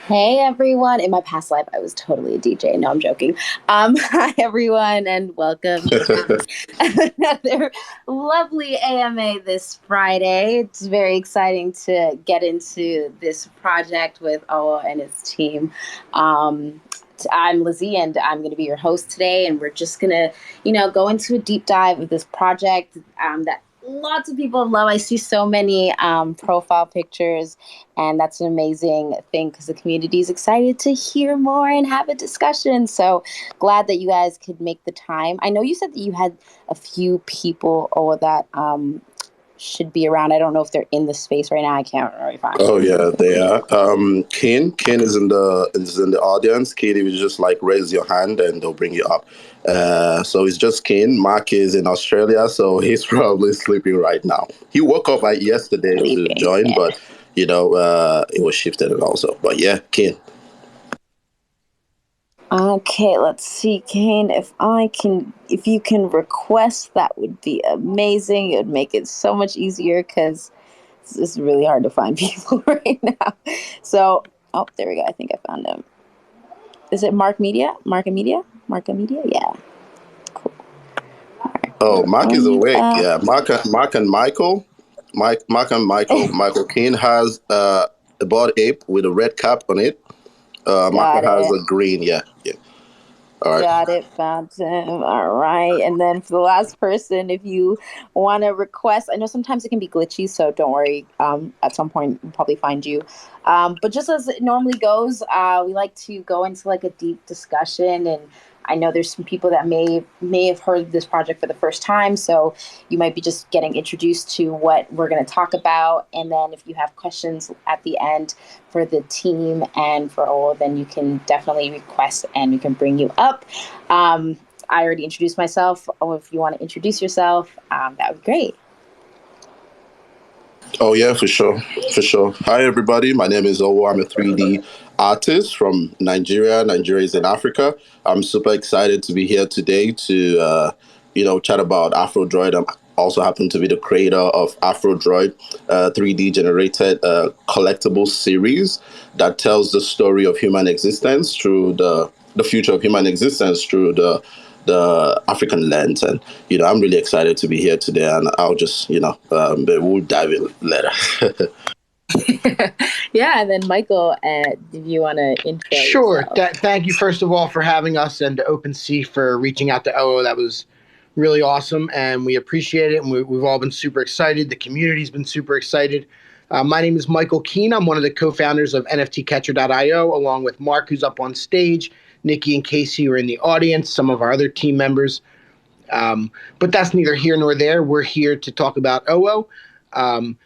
Hey everyone. In my past life, I was totally a DJ. No, I'm joking. Hi everyone, and welcome to another lovely AMA this Friday. It's very exciting to get into this project with Owo and his team. I'm Lizzie, and I'm going to be your host today, and we're just going to, go into a deep dive of this project that lots of people love. I see so many profile pictures, and that's an amazing thing because the community is excited to hear more and have a discussion. So glad that you guys could make the time. I know you said that you had a few people or that should be around. I don't know if they're in the space right now. I can't really find Oh them. yeah, they are. Ken is in the audience. Ken, if you just like raise your hand and they'll bring you up. So it's just Ken. Mark is in Australia, so he's probably sleeping right now. He woke up yesterday to Sleeping. join, Yeah. but it was shifted and also. But yeah, Ken. Okay, let's see, Kane. If you can request, that would be amazing. It would make it so much easier because it's just really hard to find people right now. So, oh, there we go. I think I found him. Is it Mark Media? Mark Media? Mark Media? Yeah. Cool. Oh, Mark is Bring you awake. up. Yeah, Mark and Michael. Mark and Michael. Michael Ken has a bald ape with a red cap on it. Michael Got has it. a green. Yeah, yeah. All right. Got it. Found him. All right. And then for the last person, if you want to request, I know sometimes it can be glitchy, so don't worry. At some point, we'll probably find you. But just as it normally goes, we like to go into like a deep discussion, and I know there's some people that may have heard of this project for the first time, so you might be just getting introduced to what we're going to talk about. And then if you have questions at the end for the team and for all, then you can definitely request and we can bring you up. I already introduced myself. Oh, if you want to introduce yourself, that would be great. Oh yeah, for sure, for sure. Hi everybody, my name is Owo. I'm a 3D artist from Nigeria. Nigeria is in Africa. I'm super excited to be here today to chat about AfroDroid. I also happen to be the creator of AfroDroid, 3D generated collectible series that tells the story of human existence through the future of human existence through the African lens. And, I'm really excited to be here today, and I'll just, but we'll dive in later. Yeah, and then Michael, did you want to intro Sure. yourself? Thank you, first of all, for having us, and to OpenSea for reaching out to OO. That was really awesome, and we appreciate it. And we've all been super excited. The community's been super excited. My name is Michael Keene. I'm one of the co-founders of NFTcatcher.io, along with Mark, who's up on stage, Nikki and Casey, who are in the audience, some of our other team members. But that's neither here nor there. We're here to talk about OO. Um,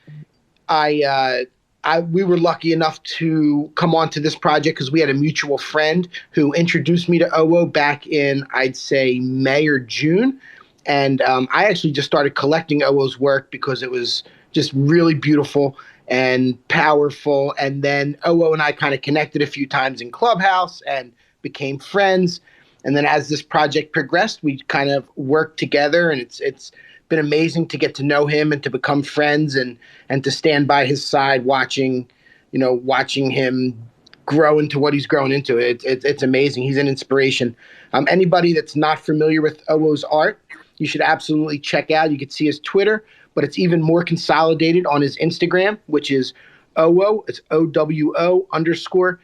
we were lucky enough to come onto this project because we had a mutual friend who introduced me to OO back in, I'd say, May or June. And I actually just started collecting OO's work because it was just really beautiful and powerful. And then OO and I kind of connected a few times in Clubhouse and became friends. And then as this project progressed, we kind of worked together, and it's been amazing to get to know him and to become friends, and to stand by his side watching him grow into what he's grown into. It's amazing. He's an inspiration. Anybody that's not familiar with OO's art, you should absolutely check out. You can see his Twitter, but it's even more consolidated on his Instagram, which is OO. It's OWO_ANIETIE.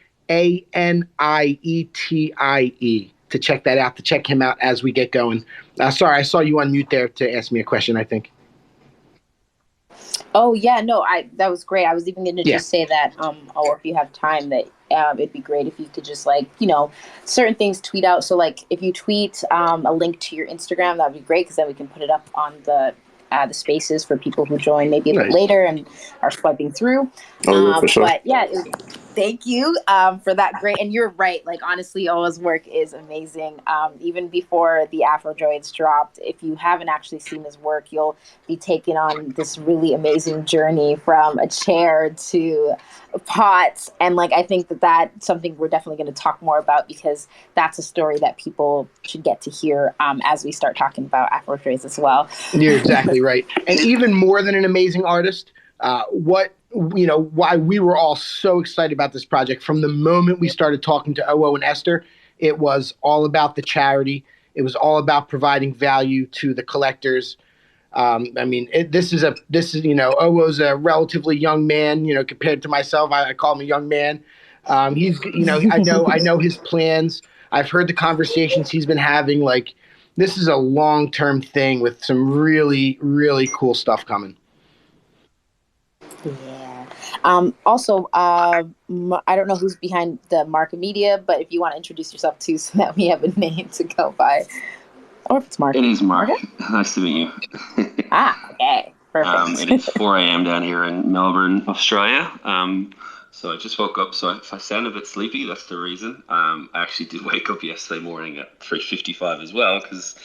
To check that out, to check him out as we get going. Sorry, I saw you on mute there to ask me a question, I think. Oh yeah, no, I that was great. I was even going to Yeah. just say that, or if you have time, that it'd be great if you could just like certain things tweet out. So like if you tweet a link to your Instagram, that'd be great because then we can put it up on the spaces for people who join maybe a bit Nice. later and are swiping through. Oh yeah, for sure. But yeah, thank you for that. Great. And you're right. Like, honestly, Oa's work is amazing. Even before the AfroDroids dropped, if you haven't actually seen his work, you'll be taken on this really amazing journey from a chair to pots. And like, I think that that's something we're definitely going to talk more about because that's a story that people should get to hear as we start talking about AfroDroids as well. You're exactly right. And even more than an amazing artist, why we were all so excited about this project. From the moment we started talking to OO and Esther, it was all about the charity. It was all about providing value to the collectors. This is OO's a relatively young man, compared to myself. I call him a young man. I know his plans. I've heard the conversations he's been having. Like, this is a long-term thing with some really, really cool stuff coming. Yeah. Also, I don't know who's behind the Mark Media, but if you want to introduce yourself too, so that we have a name to go by. Or if it's Mark. It is Mark. Okay. Nice to meet you. Okay. Perfect. It is 4 a.m. down here in Melbourne, Australia. So I just woke up. So if I sound a bit sleepy, that's the reason. I actually did wake up yesterday morning at 3:55 as well, because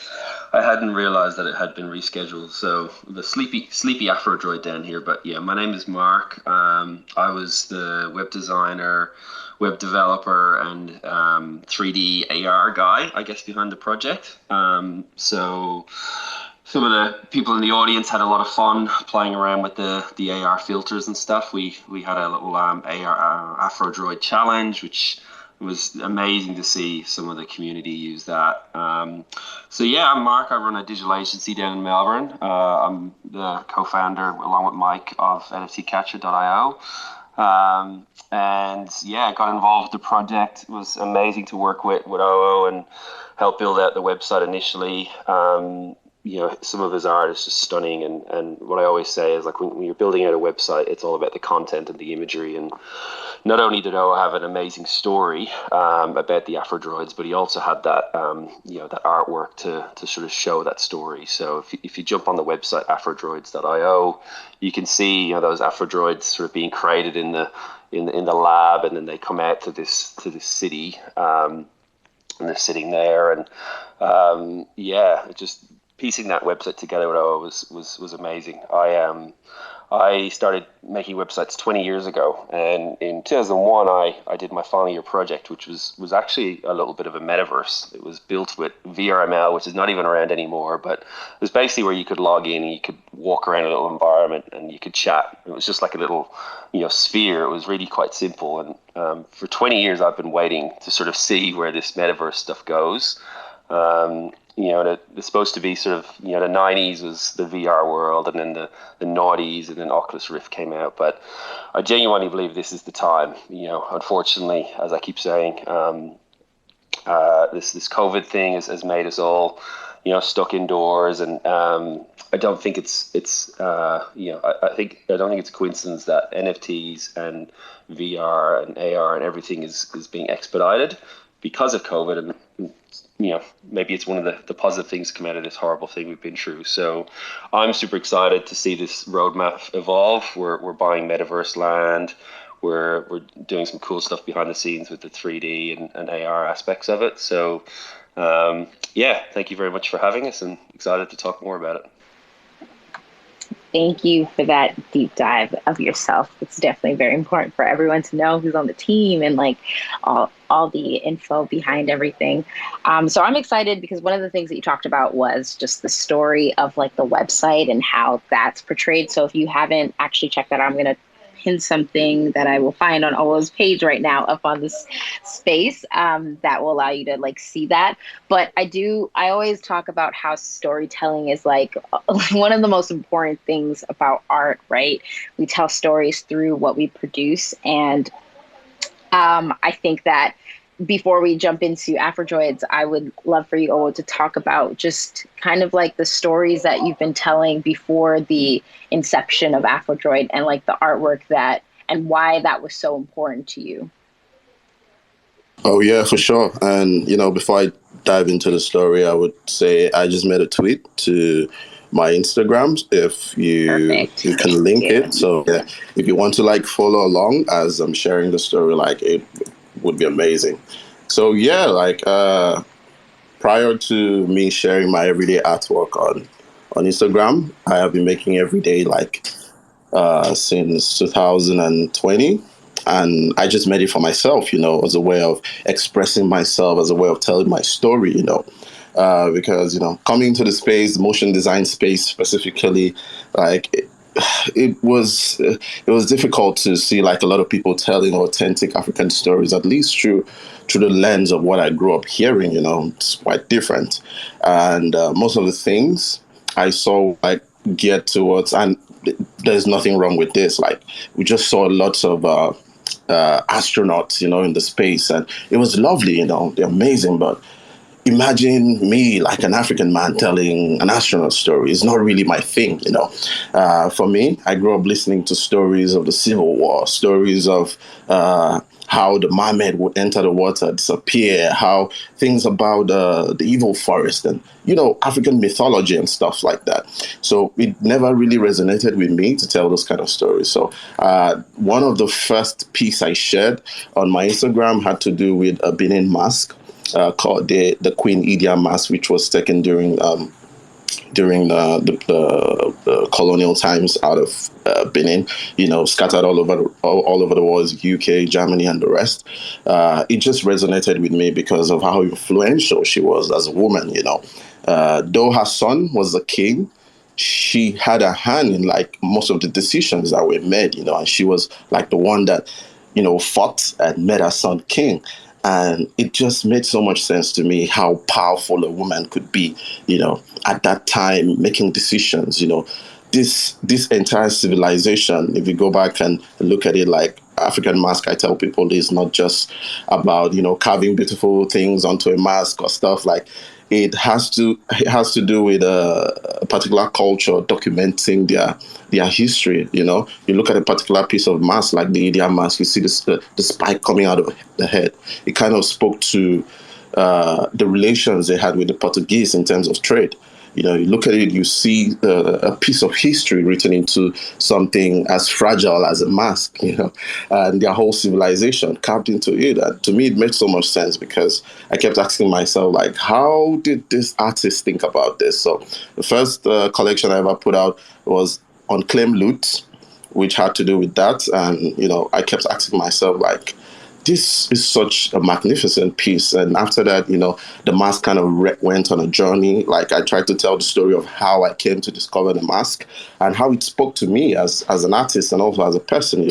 I hadn't realized that it had been rescheduled. So the sleepy AfroDroid down here. But yeah, my name is Mark. I was the web designer, web developer, and 3D AR guy, I guess, behind the project. So some of the people in the audience had a lot of fun playing around with the AR filters and stuff. We had a little AR AfroDroid challenge, which was amazing to see some of the community use that. So yeah, I'm Mark. I run a digital agency down in Melbourne. I'm the co-founder, along with Mike, of NFTcatcher.io. And yeah, I got involved with the project. It was amazing to work with OO and help build out the website initially. Some of his art is just stunning, and what I always say is, like, when you're building out a website, it's all about the content and the imagery. And not only did O have an amazing story about the AfroDroids, but he also had that that artwork to sort of show that story. So if you jump on the website AfroDroids.io, you can see those AfroDroids sort of being created in the lab, and then they come out to this city, and they're sitting there, and it just piecing that website together with OO was amazing. I started making websites 20 years ago, and in 2001 I did my final year project, which was actually a little bit of a metaverse. It was built with VRML, which is not even around anymore, but it was basically where you could log in and you could walk around a little environment and you could chat. It was just like a little sphere. It was really quite simple, and for 20 years I've been waiting to sort of see where this metaverse stuff goes. It's supposed to be sort of, the 90s was the VR world, and then the noughties, and then Oculus Rift came out. But I genuinely believe this is the time. Unfortunately, as I keep saying, this COVID thing has made us all, stuck indoors, and I don't think it's I don't think it's a coincidence that NFTs and VR and AR and everything is being expedited because of COVID, and maybe it's one of the positive things to come out of this horrible thing we've been through. So I'm super excited to see this roadmap evolve. We're buying metaverse land. We're doing some cool stuff behind the scenes with the 3D and AR aspects of it. So thank you very much for having us, and excited to talk more about it. Thank you for that deep dive of yourself. It's definitely very important for everyone to know who's on the team and like all the info behind everything. So I'm excited because one of the things that you talked about was just the story of like the website and how that's portrayed. So if you haven't actually checked that out, I'm going to pin something that I will find on OO's page right now up on this space that will allow you to like see that. But I always talk about how storytelling is like one of the most important things about art, right? We tell stories through what we produce. And I think that before we jump into AfroDroids, I would love for you, OO, to talk about just kind of like the stories that you've been telling before the inception of AfroDroid, and like the artwork and why that was so important to you. Oh yeah, for sure. And before I dive into the story, I would say I just made a tweet to my Instagram. If you can link it, so yeah, if you want to like follow along as I'm sharing the story, like it would be amazing. So yeah, like prior to me sharing my everyday artwork on Instagram, I have been making every day like since 2020. And I just made it for myself, as a way of expressing myself, as a way of telling my story, because, coming into the space, motion design space specifically, like it was difficult to see like a lot of people telling authentic African stories, at least through the lens of what I grew up hearing. It's quite different, and most of the things I saw like geared towards, and there's nothing wrong with this. Like we just saw lots of astronauts, in the space, and it was lovely. They're amazing, but imagine me like an African man telling an astronaut story. It's not really my thing. For me, I grew up listening to stories of the Civil War, stories of how the mermaid would enter the water, disappear, how things about the evil forest and, African mythology and stuff like that. So it never really resonated with me to tell those kind of stories. So one of the first piece I shared on my Instagram had to do with a Benin mask called the Queen Idia Mass, which was taken during the colonial times out of Benin, scattered all over the world, UK, Germany, and the rest. It just resonated with me because of how influential she was as a woman. Though her son was the king, she had a hand in like most of the decisions that were made. And she was like the one that fought and made her son king. And it just made so much sense to me how powerful a woman could be, at that time, making decisions. This entire civilization, if you go back and look at it, like African mask, I tell people, is not just about, carving beautiful things onto a mask or stuff. Like it has to do with a particular culture documenting their history. You look at a particular piece of mask like the Indian mask, you see the spike coming out of the head. It kind of spoke to the relations they had with the Portuguese in terms of trade. You look at it, you see a piece of history written into something as fragile as a mask, and their whole civilization carved into it. And to me, it made so much sense because I kept asking myself, like, how did this artist think about this? So the first collection I ever put out was Unclaimed Loot, which had to do with that. And, I kept asking myself, like, this is such a magnificent piece. And after that, the mask kind of went on a journey. Like I tried to tell the story of how I came to discover the mask and how it spoke to me as an artist and also as a person,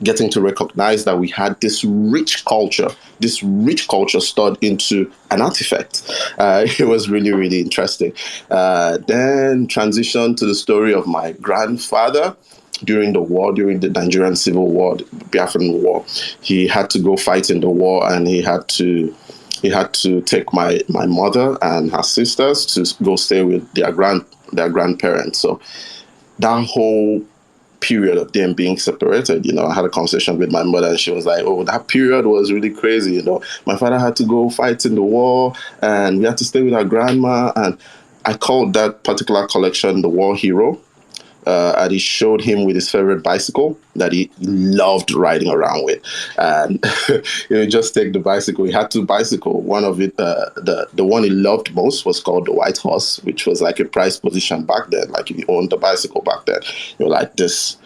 getting to recognize that we had this rich culture stored into an artifact. It was really, really interesting. Then transition to the story of my grandfather. During the Nigerian Civil War, the Biafran War, he had to go fight in the war, and he had to take my mother and her sisters to go stay with their grandparents. So that whole period of them being separated, I had a conversation with my mother, and she was like, "Oh, that period was really crazy. My father had to go fight in the war, and we had to stay with our grandma." And I called that particular collection the War Hero. And he showed him with his favorite bicycle that he loved riding around with. And just take the bicycle. He had two bicycles. One of it, the one he loved most was called the White Horse, which was like a prized position back then. Like if you owned the bicycle back then, you're like this.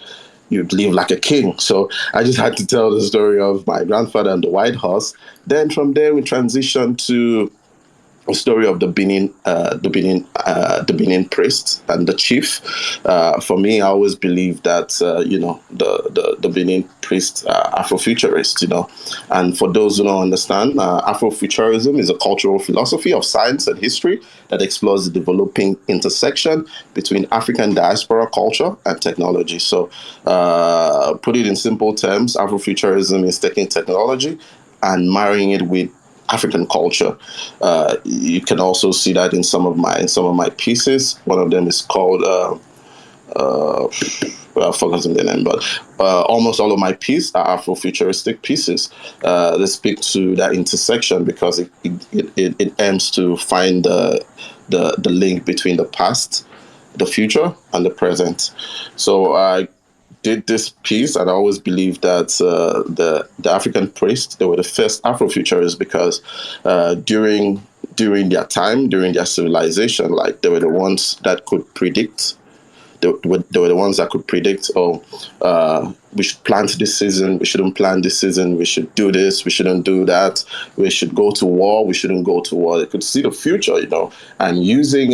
You'd live like a king. So I just had to tell the story of my grandfather and the White Horse. Then from there we transitioned to a story of the Benin priest and the chief. For me, I always believe that the Benin priest Afrofuturist. And for those who don't understand, Afrofuturism is a cultural philosophy of science and history that explores the developing intersection between African diaspora culture and technology. So, put it in simple terms, Afrofuturism is taking technology and marrying it with African culture. You can also see that in some of my pieces. One of them is called I've forgotten the name, but almost all of my pieces are Afrofuturistic pieces. They speak to that intersection because it aims to find the link between the past, the future, and the present. So I did this piece, and I always believed that the African priests, they were the first Afrofuturists because during their time, during their civilization, like they were the ones that could predict they were the ones that could predict, we should plant this season, we shouldn't plant this season, we should do this, we shouldn't do that, we should go to war, we shouldn't go to war. They could see the future, and using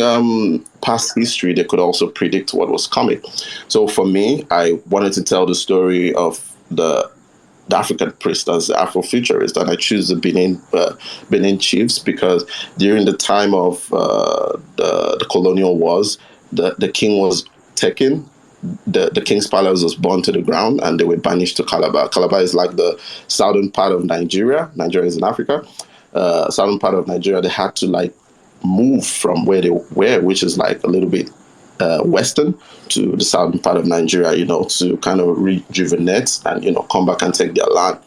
past history, they could also predict what was coming. So for me, I wanted to tell the story of the African priest as the Afrofuturist, and I choose the Benin chiefs because during the time of the colonial wars, the king was taken. The king's palace was burned to the ground, and they were banished to Calabar. Calabar is like the southern part of Nigeria. Nigeria is in Africa. Southern part of Nigeria, they had to move from where they were, which is like a little bit western, to the southern part of Nigeria, to kind of rejuvenate and, come back and take their land.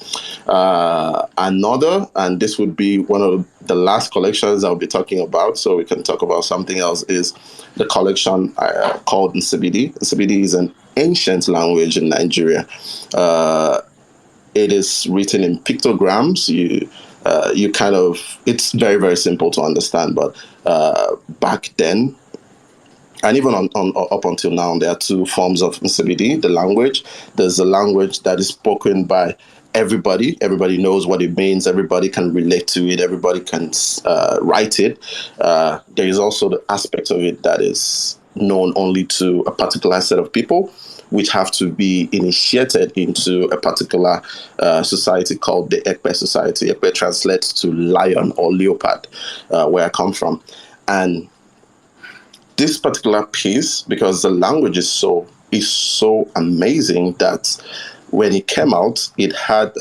And this would be one of the last collections I'll be talking about, so we can talk about something else, is the collection called Nsibidi. Nsibidi is an ancient language in Nigeria. It is written in pictograms. It's very, very simple to understand, but back then, and even up until now, there are two forms of Nsibidi, the language. There's a language that is spoken by everybody. Everybody knows what it means. Everybody can relate to it. Everybody can write it. There is also the aspect of it that is known only to a particular set of people, which have to be initiated into a particular society called the Ekpe Society. Ekpe translates to lion or leopard, where I come from. And this particular piece, because the language is so amazing, that when it came out, it had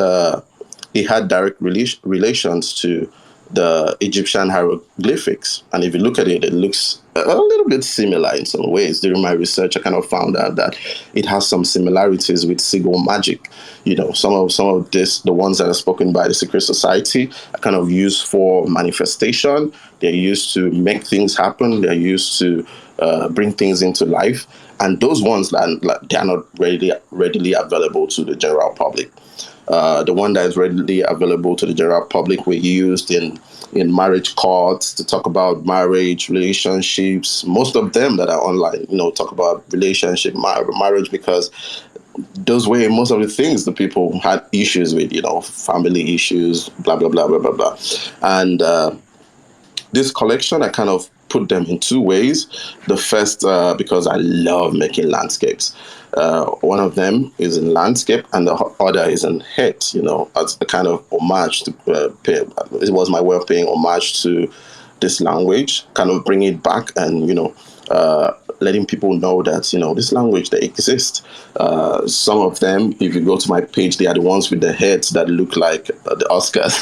direct relations to the Egyptian hieroglyphics. And if you look at it, it looks a little bit similar in some ways. During my research, I kind of found out that it has some similarities with sigil magic. Some of this, the ones that are spoken by the secret society, are kind of used for manifestation. They're used to make things happen. They're used to bring things into life. And those ones, they are not readily available to the general public. The one that is readily available to the general public were used in marriage courts to talk about marriage, relationships. Most of them that are online, talk about relationship, marriage, because those were most of the things the people had issues with, family issues, blah, blah, blah, blah, blah, blah. And this collection, I kind of put them in two ways. The first, because I love making landscapes. One of them is in landscape, and the other is in head, as a kind of homage to it was my way of paying homage to this language, kind of bring it back and, letting people know that, this language, they exist. Some of them, if you go to my page, they are the ones with the heads that look like the Oscars,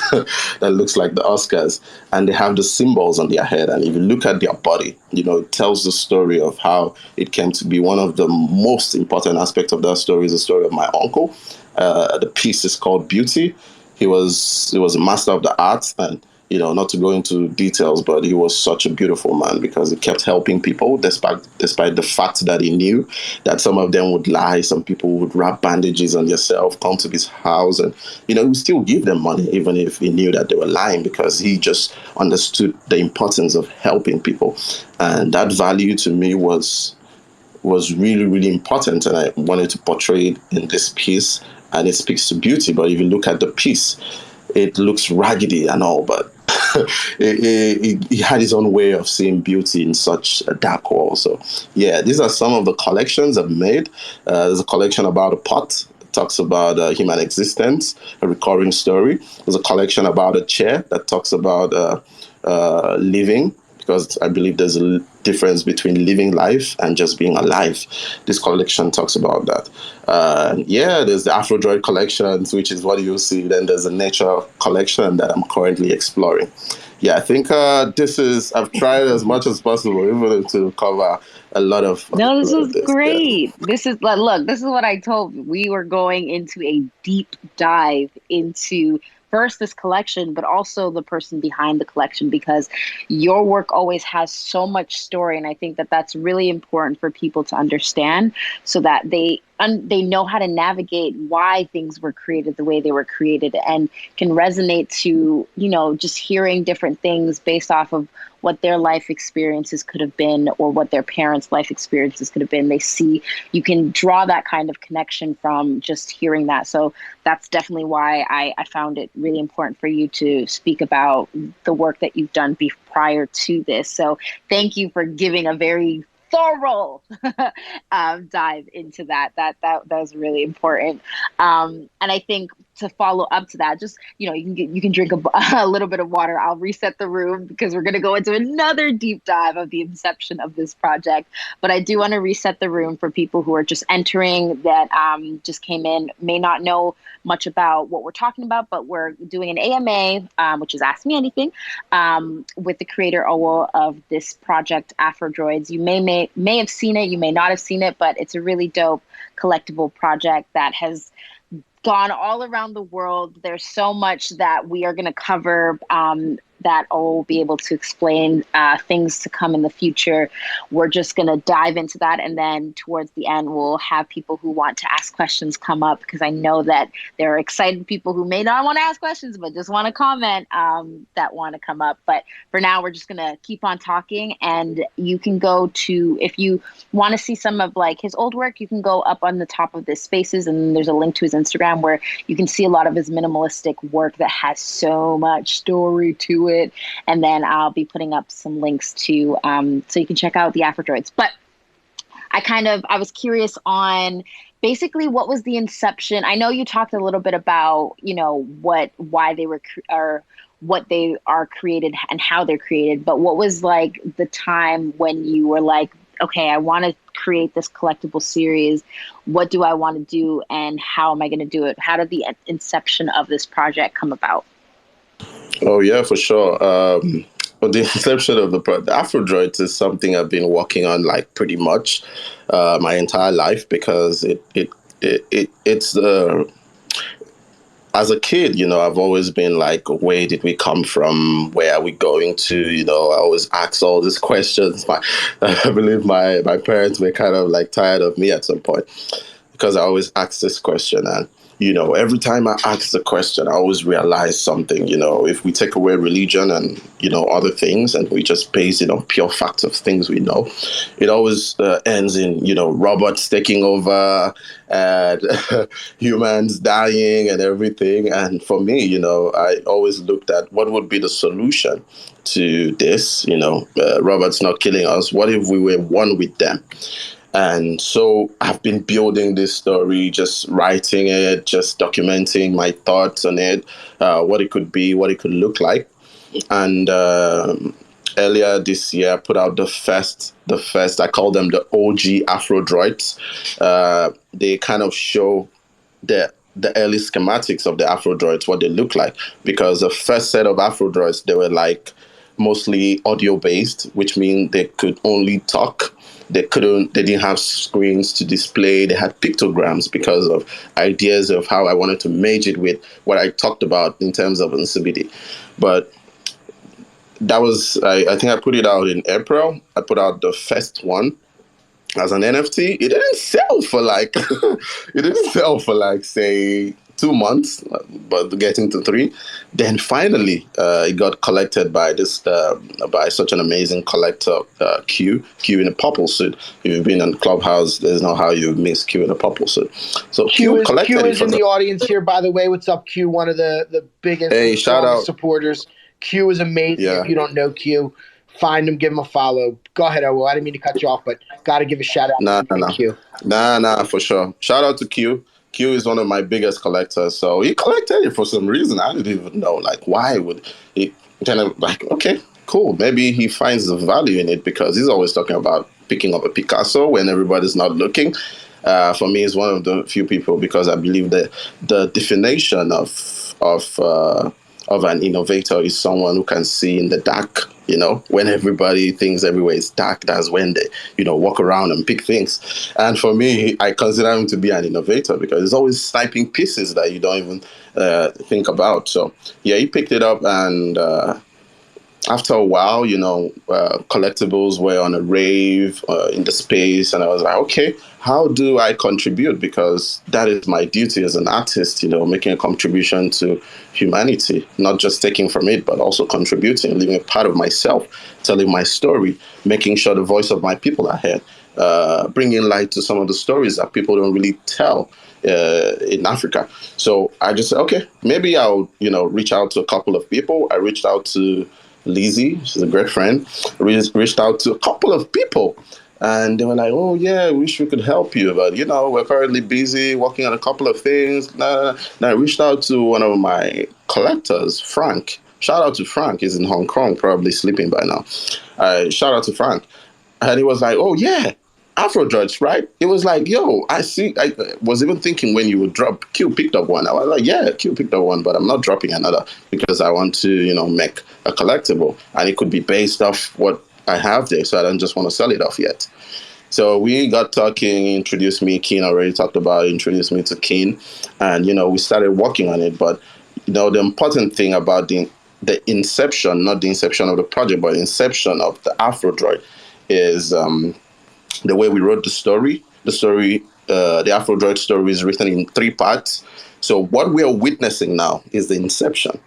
that looks like the Oscars, and they have the symbols on their head. And if you look at their body, it tells the story of how it came to be. One of the most important aspects of that story is the story of my uncle. The piece is called Beauty. He was a master of the arts, and not to go into details, but he was such a beautiful man because he kept helping people despite the fact that he knew that some of them would lie, some people would wrap bandages on themselves, come to his house, and he would still give them money even if he knew that they were lying, because he just understood the importance of helping people. And that value to me was really, really important, and I wanted to portray it in this piece, and it speaks to beauty. But if you look at the piece, it looks raggedy and all, but he had his own way of seeing beauty in such a dark world. So yeah, these are some of the collections I've made. There's a collection about a pot. It talks about human existence, a recurring story. There's a collection about a chair that talks about living, because I believe there's a difference between living life and just being alive. This collection talks about that. There's the AfroDroid collections, which is what you'll see. Then there's a nature collection that I'm currently exploring. Yeah, I think I've tried as much as possible, even to cover a lot of. No, this is great. Yeah. This is what I told you. We were going into a deep dive into first this collection, but also the person behind the collection, because your work always has so much story. And I think that that's really important for people to understand, so that they know how to navigate why things were created the way they were created, and can resonate to, just hearing different things based off of what their life experiences could have been, or what their parents' life experiences could have been. You can draw that kind of connection from just hearing that. So that's definitely why I found it really important for you to speak about the work that you've done prior to this. So thank you for giving a very thorough dive into that. That was really important. And I think to follow up to that, just you can drink a little bit of water. I'll reset the room because we're going to go into another deep dive of the inception of this project. But I do want to reset the room for people who are just entering, that just came in, may not know much about what we're talking about, but we're doing an AMA, which is Ask Me Anything, with the creator Owo of this project, AfroDroids. You may have seen it, you may not have seen it, but it's a really dope collectible project that has gone all around the world. There's so much that we are going to cover, that I'll be able to explain things to come in the future. We're just going to dive into that. And then towards the end, we'll have people who want to ask questions come up, because I know that there are excited people who may not want to ask questions, but just want to comment, that want to come up. But for now, we're just going to keep on talking. And you can go to, if you want to see some of like his old work, you can go up on the top of this Spaces, and there's a link to his Instagram where you can see a lot of his minimalistic work that has so much story to it. And then I'll be putting up some links to, so you can check out the AfroDroids. But I was curious on basically what was the inception. I know you talked a little bit about, why they were, or what they are created and how they're created. But what was like the time when you were like, okay, I want to create this collectible series. What do I want to do, and how am I going to do it? How did the inception of this project come about? Oh yeah, for sure. Well, the inception of the AfroDroids is something I've been working on like pretty much my entire life, because it's as a kid, I've always been like, where did we come from? Where are we going to? I always ask all these questions. I believe my parents were kind of like tired of me at some point, because I always ask this question. And every time I ask the question, I always realize something. If we take away religion and other things, and we just base it on pure facts of things we know, it always ends in robots taking over and humans dying and everything. And for me, I always looked at what would be the solution to this. Robots not killing us. What if we were one with them? And so I've been building this story, just writing it, just documenting my thoughts on it, what it could be, what it could look like. And earlier this year, I put out the first, I call them the OG AfroDroids. They kind of show the early schematics of the AfroDroids, what they look like. Because the first set of AfroDroids, they were like mostly audio based, which means they could only talk. They didn't have screens to display. They had pictograms, because of ideas of how I wanted to merge it with what I talked about in terms of NCBD. But that was, I think I put it out in April. I put out the first one as an NFT. It didn't sell for like, say, 2 months, but getting to 3. Then finally, it got collected by by such an amazing collector, Q in a purple suit. If you've been in Clubhouse, there's no how you miss Q in a purple suit. So Q collected Q is in the audience here, by the way. What's up, Q? One of the biggest shout out supporters. Q is amazing. Yeah. If you don't know Q, find him, give him a follow. Go ahead, Owo. I didn't mean to cut you off, but got to give a shout out to Q. Nah, for sure. Shout out to Q. Q is one of my biggest collectors. So he collected it for some reason. I didn't even know, like, why would he kind of like, okay, cool. Maybe he finds the value in it, because he's always talking about picking up a Picasso when everybody's not looking. For me, he's one of the few people, because I believe that the definition of an innovator is someone who can see in the dark When everybody thinks everywhere is dark, that's when they, walk around and pick things. And for me, I consider him to be an innovator because he's always sniping pieces that you don't even think about. So, yeah, he picked it up, and after a while, collectibles were on a rave in the space, and I was like, okay, how do I contribute? Because that is my duty as an artist, making a contribution to humanity, not just taking from it, but also contributing, leaving a part of myself, telling my story, making sure the voice of my people are heard, bringing light to some of the stories that people don't really tell in Africa. So I just said, okay, maybe I'll, reach out to a couple of people. I reached out to Lizzie, she's a great friend, reached out to a couple of people. And they were like, oh, yeah, we wish we could help you. But, we're currently busy working on a couple of things. And I reached out to one of my collectors, Frank. Shout out to Frank. He's in Hong Kong, probably sleeping by now. Shout out to Frank. And he was like, oh, yeah, AfroDroids, right? It was like, yo, I see. I was even thinking when you would drop, Q picked up one. I was like, yeah, Q picked up one, but I'm not dropping another because I want to, make a collectible. And it could be based off what I have there. So I don't just want to sell it off yet. So we got talking, introduced me, Keen already talked about it, introduced me to Keen. And, we started working on it. But, the important thing about the inception, not the inception of the project, but the inception of the AfroDroid is the way we wrote the story. The AfroDroid story is written in 3 parts. So what we are witnessing now is the inception,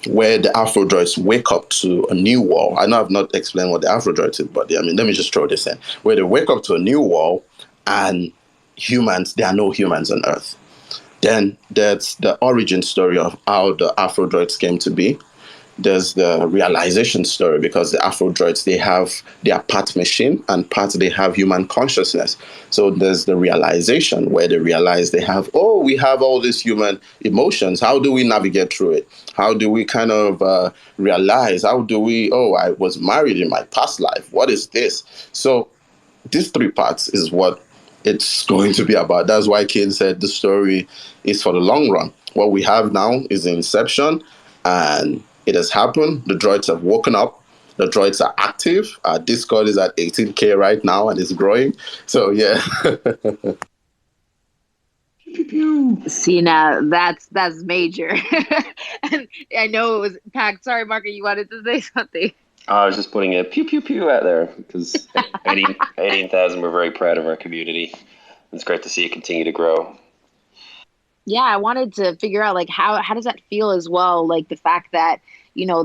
where the AfroDroids wake up to a new world. I know I've not explained what the AfroDroids is, but let me just throw this in. Where they wake up to a new world, and there are no humans on Earth. Then that's the origin story of how the AfroDroids came to be. There's the realization story, because the AfroDroids, they are part machine and part they have human consciousness. So there's the realization where they realize we have all these human emotions. How do we navigate through it? How do we kind of realize? I was married in my past life. What is this? So these 3 parts is what it's going to be about. That's why Ken said the story is for the long run. What we have now is the inception, and it has happened. The droids have woken up. The droids are active. Our Discord is at 18K right now and it's growing. So, yeah. See, now that's major. And I know it was packed. Sorry, Marco, you wanted to say something. I was just putting a pew, pew, pew out there because 18,000, we're very proud of our community. It's great to see it continue to grow. Yeah, I wanted to figure out, like, how does that feel as well? Like, the fact that,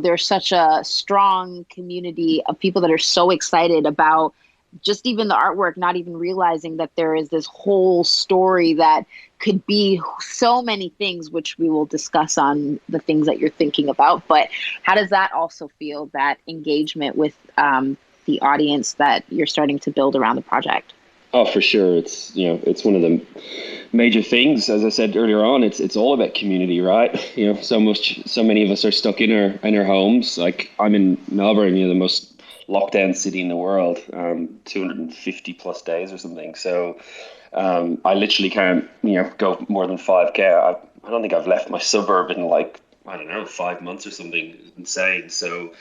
there's such a strong community of people that are so excited about just even the artwork, not even realizing that there is this whole story that could be so many things, which we will discuss on the things that you're thinking about. But how does that also feel, that engagement with the audience that you're starting to build around the project? Oh, for sure. It's one of the major things. As I said earlier on, it's all about community, right? So many of us are stuck in our homes. Like, I'm in Melbourne, the most lockdown city in the world, 250 plus days or something. So I literally can't, go more than 5K. I don't think I've left my suburb in 5 months or something. It's insane. So,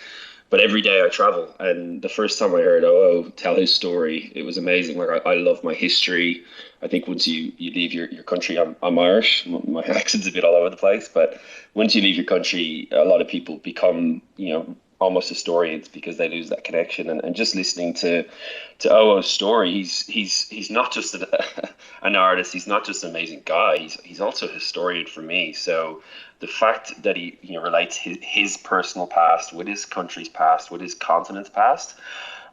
but every day I travel, and the first time I heard OO tell his story, it was amazing. Like, I love my history. I think once you leave your country, I'm Irish. My accent's a bit all over the place, but once you leave your country, a lot of people become, almost historians because they lose that connection. And just listening to OO's story, he's not just an artist. He's not just an amazing guy. He's also a historian for me. So the fact that he relates his personal past with his country's past, with his continent's past,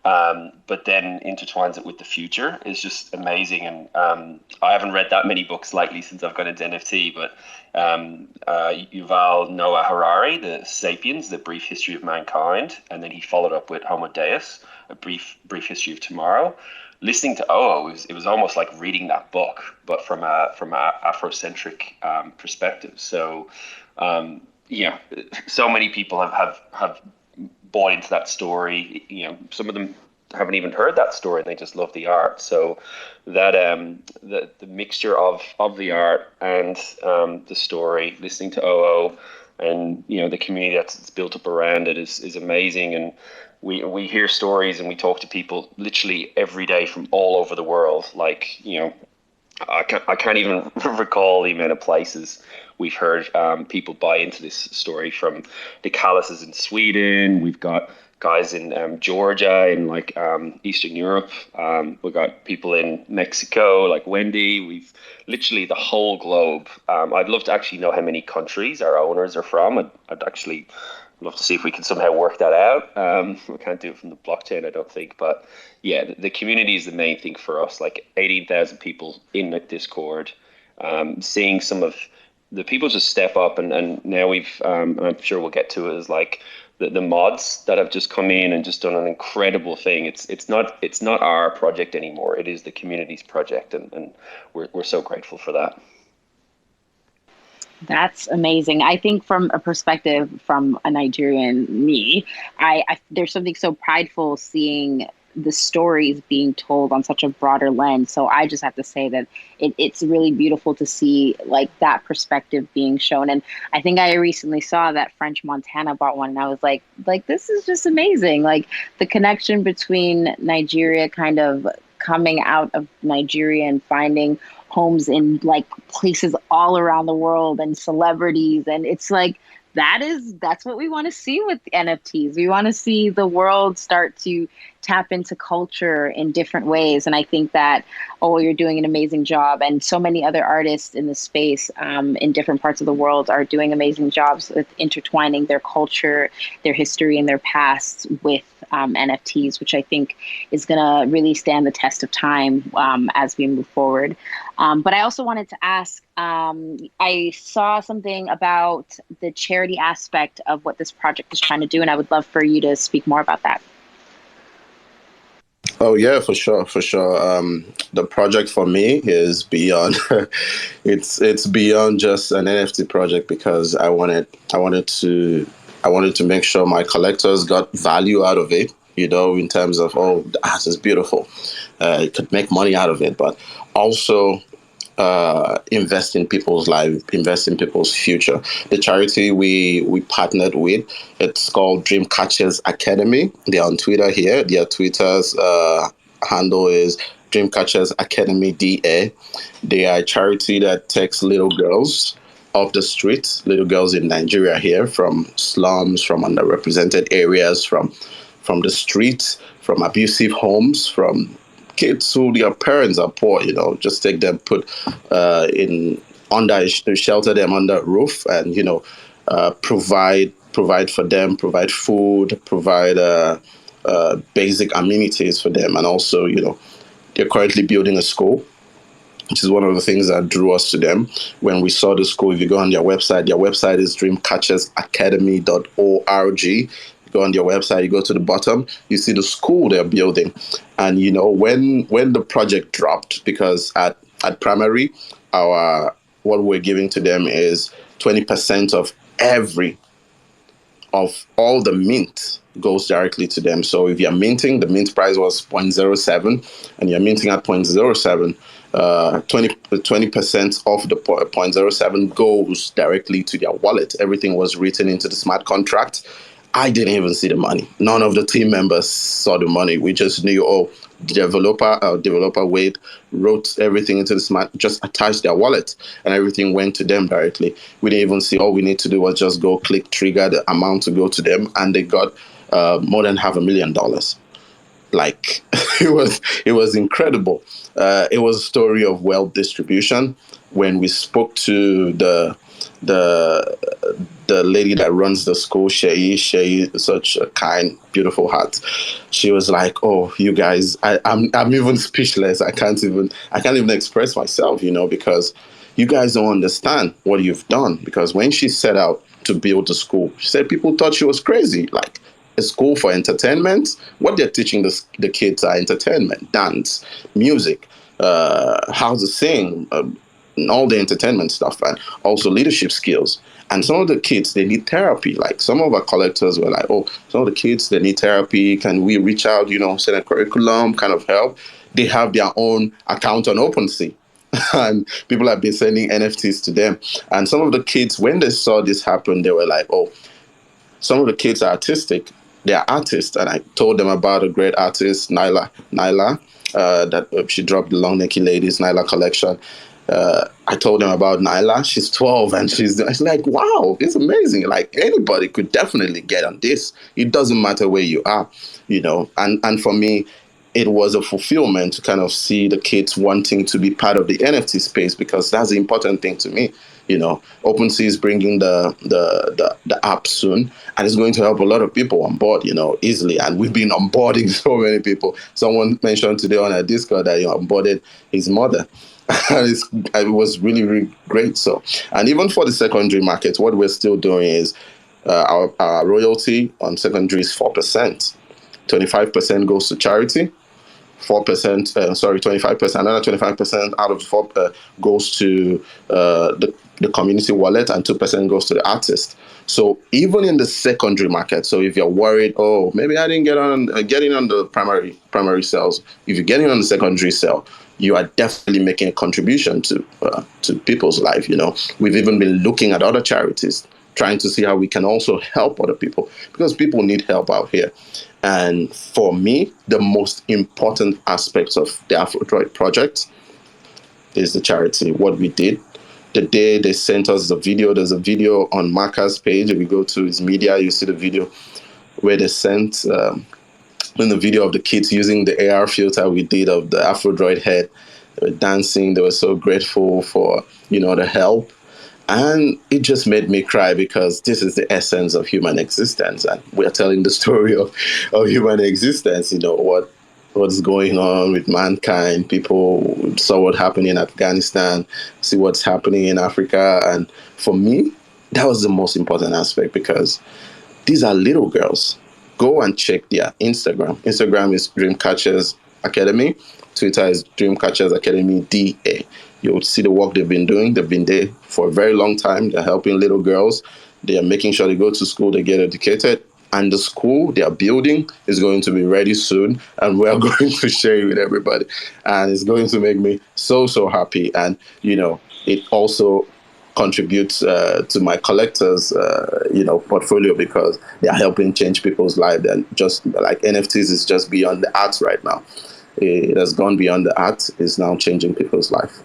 but then intertwines it with the future is just amazing. And I haven't read that many books lately since I've got into NFT, but Yuval Noah Harari, the Sapiens, the Brief History of Mankind, and then he followed up with Homo Deus, a brief history of tomorrow. Listening to OO, it was almost like reading that book, but from a Afrocentric perspective. So, so many people have bought into that story. Some of them haven't even heard that story; they just love the art. So, that the mixture of the art and the story, listening to OO, and the community that's built up around it is amazing. And we hear stories and we talk to people literally every day from all over the world. Like, I can't even recall the amount of places we've heard people buy into this story, from the Calluses in Sweden. We've got guys in Georgia, in like Eastern Europe. We've got people in Mexico, like Wendy. We've literally the whole globe. I'd love to actually know how many countries our owners are from. I'd actually love to see if we can somehow work that out. We can't do it from the blockchain, I don't think. But yeah, the community is the main thing for us. Like 18,000 people in the Discord, seeing some of the people just step up. And now we've, I'm sure we'll get to it, is like the mods that have just come in and just done an incredible thing. It's not our project anymore. It is the community's project. And we're so grateful for that. That's amazing. I think from a perspective from a Nigerian me, I there's something so prideful seeing the stories being told on such a broader lens. So I just have to say that it's really beautiful to see like that perspective being shown. And I think I recently saw that French Montana bought one, and I was like this is just amazing. Like the connection between Nigeria kind of coming out of Nigeria and finding homes in like places all around the world and celebrities. And it's like, that's what we want to see with NFTs. We want to see the world start to tap into culture in different ways. And I think that, you're doing an amazing job. And so many other artists in the space in different parts of the world are doing amazing jobs with intertwining their culture, their history, and their past with NFTs, which I think is going to really stand the test of time as we move forward. But I also wanted to ask, I saw something about the charity aspect of what this project is trying to do, and I would love for you to speak more about that. Oh yeah, for sure. The project for me is beyond. it's beyond just an NFT project, because I wanted to make sure my collectors got value out of it. In terms of, the art is beautiful, it could make money out of it, but also invest in people's lives, invest in people's future. The charity we partnered with, it's called Dreamcatchers Academy. They're on Twitter here. Their Twitter's handle is Dreamcatchers Academy DA. They are a charity that takes little girls off the streets, little girls in Nigeria here, from slums, from underrepresented areas, from the streets, from abusive homes, from kids who their parents are poor, just take them, put shelter them under a roof, and provide for them, provide food, provide basic amenities for them. And also, they're currently building a school, which is one of the things that drew us to them. When we saw the school, if you go on their website is dreamcatchersacademy.org. Go on their website, you go to the bottom, you see the school they're building. And when the project dropped, because at primary, what we're giving to them is 20% of all the mint goes directly to them. So if you're minting, the mint price was 0.07, and you're minting at 0.07, 20% of the 0.07 goes directly to their wallet. Everything was written into the smart contract. I didn't even see the money. None of the team members saw the money. We just knew, developer Wade wrote everything into the smart, just attached their wallet, and everything went to them directly. We didn't even see. All we need to do was just go click trigger the amount to go to them, and they got more than $500,000. Like it was incredible. It was a story of wealth distribution. When we spoke to the lady that runs the school, Shay, such a kind, beautiful heart. She was like, "Oh, you guys, I'm even speechless. I can't even express myself, because you guys don't understand what you've done." Because when she set out to build the school, she said people thought she was crazy. Like, a school for entertainment? What they're teaching the kids are entertainment, dance, music, how to sing, all the entertainment stuff, and also leadership skills. And some of the kids, they need therapy. Like, some of our collectors were like, some of the kids, they need therapy. Can we reach out, send a curriculum, kind of help? They have their own account on OpenSea. and people have been sending NFTs to them. And some of the kids, when they saw this happen, they were like, oh, some of the kids are artistic. They are artists. And I told them about a great artist, Nyla, that she dropped the Long Necky Ladies Nyla collection. I told them about Nyla. She's 12 and she's like, wow, it's amazing. Like anybody could definitely get on this. It doesn't matter where you are, and for me, it was a fulfillment to kind of see the kids wanting to be part of the NFT space, because that's the important thing to me. OpenSea is bringing the app soon, and it's going to help a lot of people on board, easily. And we've been onboarding so many people. Someone mentioned today on our Discord that onboarded his mother. And it was really, really great. So, and even for the secondary market, what we're still doing is our royalty on secondary is 4%. 25% goes to charity. 4%, 25%, another 25% out of 4 goes to the community wallet, and 2% goes to the artist. So even in the secondary market, so if you're worried, oh, maybe I didn't getting on the primary sales, if you're getting on the secondary sale, you are definitely making a contribution to people's life. We've even been looking at other charities, trying to see how we can also help other people, because people need help out here. And for me, the most important aspects of the AfroDroid project is the charity, what we did. The day they sent us the video, there's a video on Marca's page. If you go to his media, you see the video where they sent in the video of the kids using the AR filter we did of the AfroDroid head. They were dancing. They were so grateful for, the help. And it just made me cry, because this is the essence of human existence. And we're telling the story of human existence, what's going on with mankind. People saw what happened in Afghanistan, see what's happening in Africa. And for me, that was the most important aspect, because these are little girls. Go and check their Instagram. Instagram is Dreamcatchers Academy. Twitter is Dreamcatchers Academy DA. You'll see the work they've been doing. They've been there for a very long time. They're helping little girls. They are making sure they go to school, they get educated. And the school they are building is going to be ready soon. And we're going to share it with everybody. And it's going to make me so, so happy. And, it also contributes to my collectors, portfolio, because they are helping change people's lives. And just like NFTs is just beyond the art right now. It has gone beyond the art. It's now changing people's life.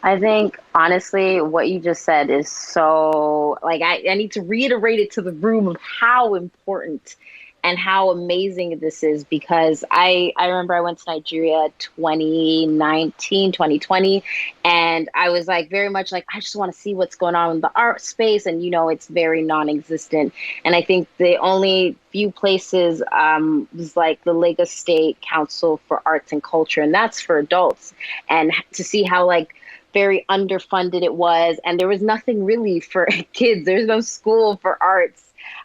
I think, honestly, what you just said is so, I need to reiterate it to the room of how important and how amazing this is, because I remember I went to Nigeria 2019, 2020, and I was very much I just want to see what's going on in the art space, and it's very non-existent. And I think the only few places was the Lagos State Council for Arts and Culture, and that's for adults. And to see how very underfunded it was, and there was nothing really for kids. There's no school for arts.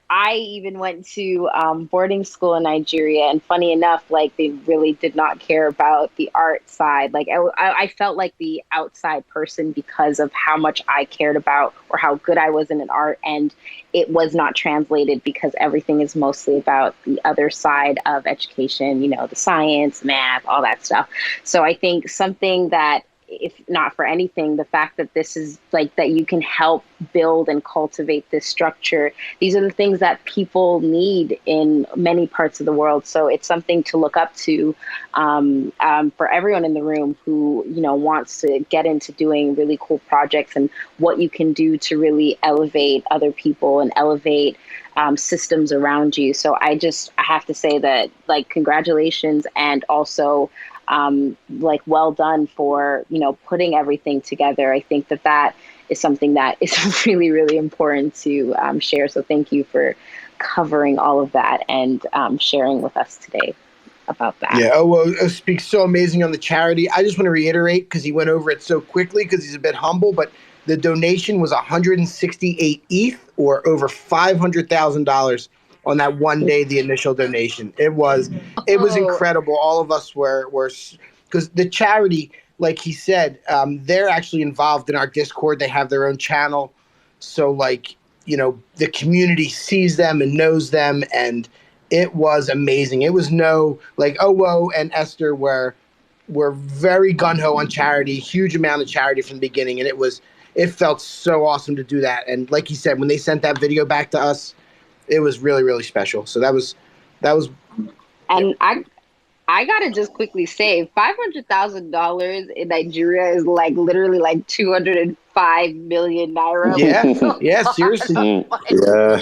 I even went to boarding school in Nigeria, and funny enough, they really did not care about the art side. I felt like the outside person because of how much I cared about or how good I was in an art, and it was not translated because everything is mostly about the other side of education, the science, math, all that stuff. So I think something that, if not for anything, the fact that this is that you can help build and cultivate this structure. These are the things that people need in many parts of the world. So it's something to look up to for everyone in the room who, wants to get into doing really cool projects, and what you can do to really elevate other people and elevate systems around you. So I have to say that congratulations, and also well done for, putting everything together. I think that is something that is really, really important to share. So thank you for covering all of that and sharing with us today about that. Yeah, OWO speaks so amazing on the charity. I just want to reiterate, because he went over it so quickly because he's a bit humble, but the donation was 168 ETH, or over $500,000 on that one day, the initial donation. It was incredible. All of us were because the charity, like he said, they're actually involved in our Discord. They have their own channel. So the community sees them and knows them, and it was amazing. It was OWO and Esther were were very gung-ho on charity, huge amount of charity from the beginning, and it felt so awesome to do that. And like you said, when they sent that video back to us, it was really, really special. So that was And I gotta just quickly say, $500,000 in Nigeria is like literally like 205 million naira. yeah, Like, yeah, seriously. Yeah.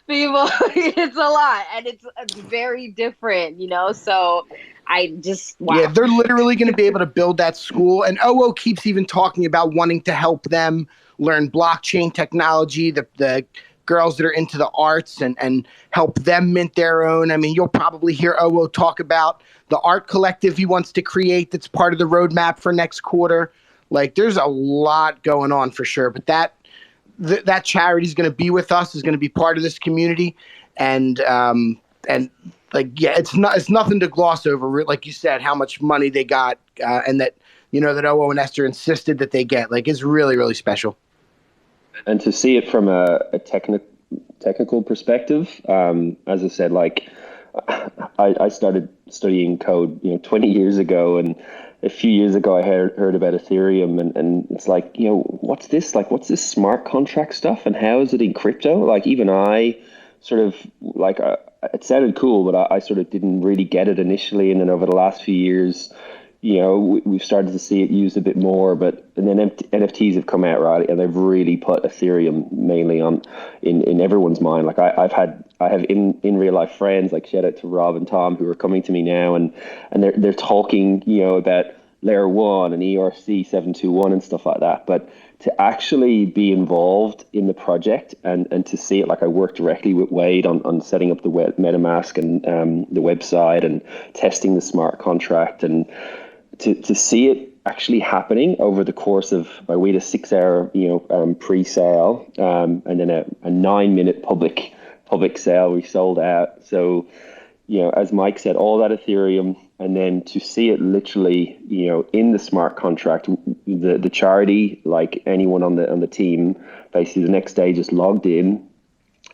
people, it's a lot, and it's very different, you know. So I just wow. Yeah, they're literally going to be able to build that school. And OO keeps even talking about wanting to help them learn blockchain technology, the girls that are into the arts, and help them mint their own. I mean, you'll probably hear OO talk about the art collective he wants to create that's part of the roadmap for next quarter. Like, there's a lot going on for sure. But that charity is going to be with us, is going to be part of this community. And like, yeah, it's nothing to gloss over. Like you said, how much money they got, and that, you know, that OO and Esther insisted that they get. Like, it's really, really special. And to see it from a technical perspective, as I said, like I started studying code, 20 years ago, and a few years ago I heard about Ethereum, and it's like, what's this? Like, what's this smart contract stuff, and how is it in crypto? Like, even I sort of like it sounded cool, but I sort of didn't really get it initially, and then over the last few years, we've started to see it used a bit more. But and then NFTs have come out, right, and they've really put Ethereum mainly on in everyone's mind. Like I have in real life friends, like shout out to Rob and Tom, who are coming to me now, and they're talking about layer 1 and ERC 721 and stuff like that. But to actually be involved in the project and to see it, like I worked directly with Wade on setting up the MetaMask and the website and testing the smart contract, and to see it actually happening over the course of, we had a 6-hour pre-sale, and then a 9-minute public sale. We sold out. So as Mike said, all that Ethereum, and then to see it literally, in the smart contract, the charity, like anyone on the team, basically the next day just logged in,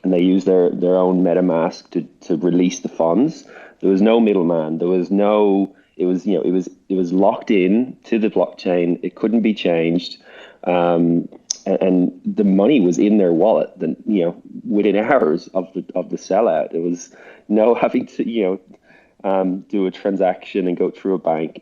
and they used their own MetaMask to release the funds. There was no middleman. There was no. It was it was locked in to the blockchain. It couldn't be changed. And the money was in their wallet. Then within hours of the sellout, there was no having to do a transaction and go through a bank.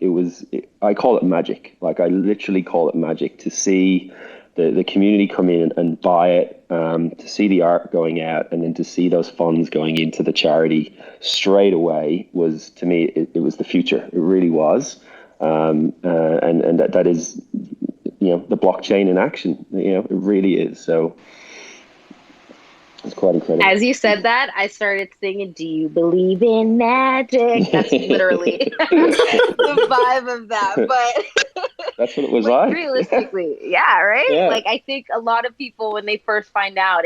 I call it magic. Like, I literally call it magic to see the community come in and buy it, to see the art going out, and then to see those funds going into the charity straight away was, to me, it was the future. It really was. And that is, the blockchain in action. It really is. So it's quite incredible. As you said that, I started singing, "Do you believe in magic?" That's literally the vibe of that. But that's what it was like. Realistically, yeah, right? Yeah. Like, I think a lot of people, when they first find out,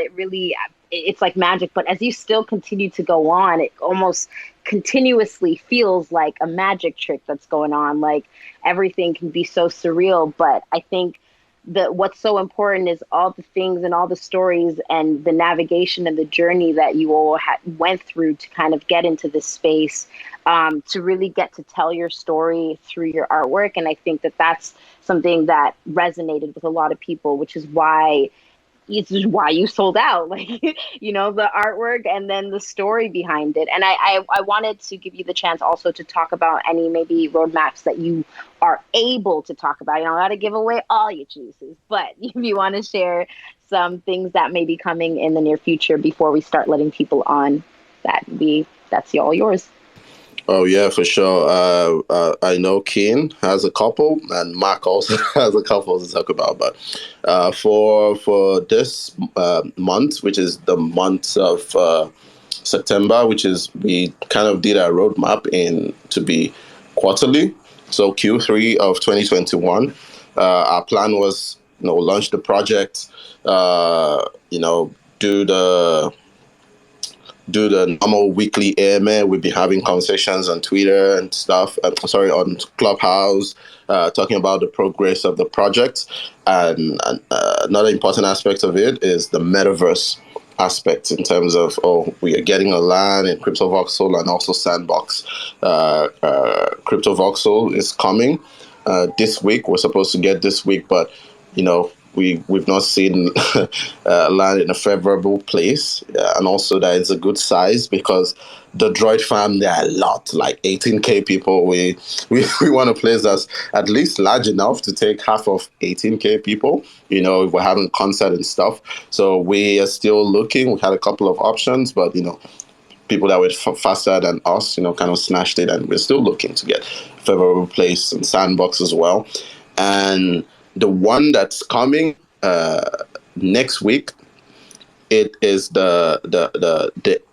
it's like magic. But as you still continue to go on, it almost continuously feels like a magic trick that's going on. Like, everything can be so surreal. But I think what's so important is all the things and all the stories and the navigation and the journey that you all went through to kind of get into this space, to really get to tell your story through your artwork. And I think that that's something that resonated with a lot of people, which is why you sold out, like, the artwork and then the story behind it. And I wanted to give you the chance also to talk about any maybe roadmaps that you are able to talk about. You don't got to give away all your juices, but if you want to share some things that may be coming in the near future before we start letting people on, that's all yours. Oh yeah, for sure. I know Keen has a couple, and Mark also has a couple to talk about. But for this month, which is the month of September, we kind of did our roadmap to be quarterly. So Q3 of 2021, our plan was launch the project, do the normal weekly AMA. We'll be having conversations on Twitter and stuff. On Clubhouse, talking about the progress of the project. And another important aspect of it is the metaverse. aspects in terms of, we are getting a LAN in CryptoVoxel and also Sandbox. CryptoVoxel is coming this week. We're supposed to get this week, but we've not seen land in a favorable place, and also that it's a good size because the Droid fam, there are a lot, like 18k people. We want a place that's at least large enough to take half of 18k people. If we're having concert and stuff. So we are still looking. We had a couple of options, but people that were faster than us, kind of snatched it, and we're still looking to get a favorable place and Sandbox as well. And the one that's coming next week, it is the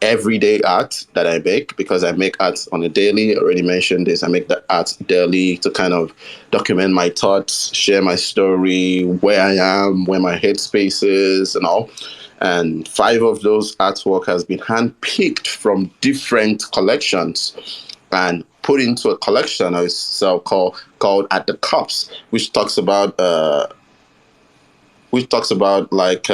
everyday art that I make, because I make art on a daily. I already mentioned this. I make the art daily to kind of document my thoughts, share my story, where I am, where my headspace is, and all. And 5 of those artwork has been handpicked from different collections and put into a collection I sell called At the Cups, which talks about like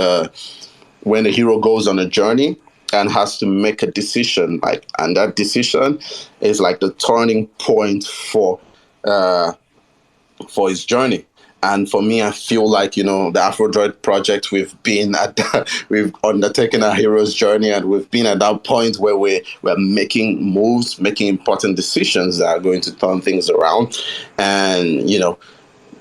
when the hero goes on a journey and has to make a decision, and that decision is like the turning point for his journey. And for me, I feel like, the AfroDroid project, we've undertaken our hero's journey, and we've been at that point where we're making moves, making important decisions that are going to turn things around. And,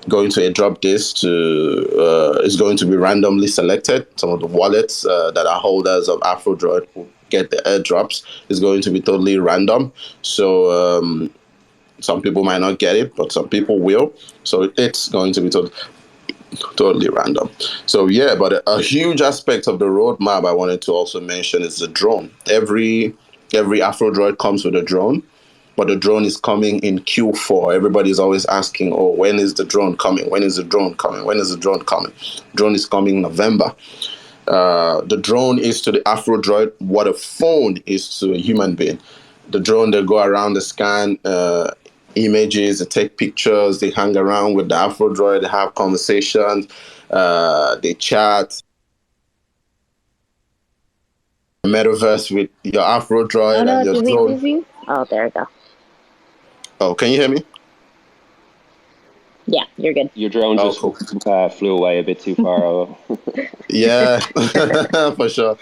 going to airdrop this is going to be randomly selected. Some of the wallets that are holders of AfroDroid will get the airdrops. Is going to be totally random. So some people might not get it, but some people will. So it's going to be totally random. So yeah, but a huge aspect of the roadmap I wanted to also mention is the drone. Every AfroDroid comes with a drone, but the drone is coming in Q4. Everybody's always asking, when is the drone coming? When is the drone coming? When is the drone coming? Drone is coming in November. The drone is to the AfroDroid what a phone is to a human being. The drone, they go around, they scan images, they take pictures, they hang around with the AfroDroid, they have conversations, they chat. Metaverse with your AfroDroid and your did we drone. lose you? Oh, there we go. Oh, can you hear me? Yeah, you're good. Your drone just flew away a bit too far. Yeah, for sure.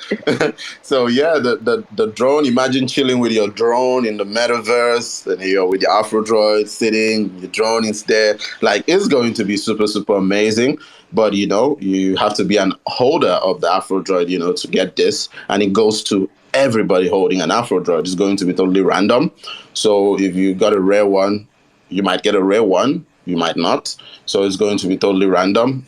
So yeah, the drone, imagine chilling with your drone in the metaverse, and you're with your AfroDroid sitting, your drone is there. Like, it's going to be super, super amazing. But, you have to be an holder of the AfroDroid, to get this. And it goes to everybody holding an AfroDroid. It's going to be totally random. So if you got a rare one, you might get a rare one. You might not. So it's going to be totally random.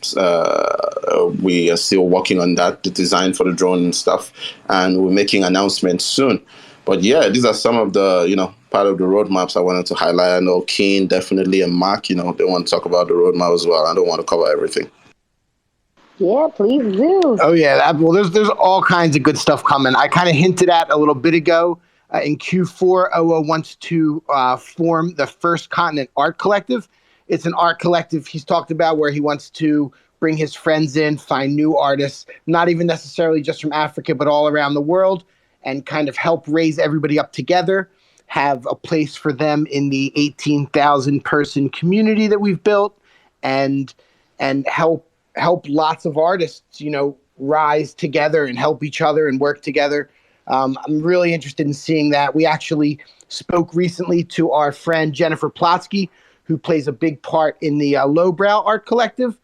We are still working on that, the design for the drone and stuff. And we're making announcements soon. But yeah, these are some of the, part of the roadmaps I wanted to highlight. I know Keen, definitely, and Mark, they want to talk about the roadmap as well. I don't want to cover everything. Yeah, please do. Oh yeah, well, there's all kinds of good stuff coming. I kind of hinted at a little bit ago. In Q4, OO wants to form the First Continent Art Collective. It's an art collective he's talked about where he wants to bring his friends in, find new artists, not even necessarily just from Africa, but all around the world, and kind of help raise everybody up together, have a place for them in the 18,000 person community that we've built, and help lots of artists, rise together and help each other and work together. I'm really interested in seeing that. We actually spoke recently to our friend Jennifer Plotsky, who plays a big part in the Lowbrow Art Collective,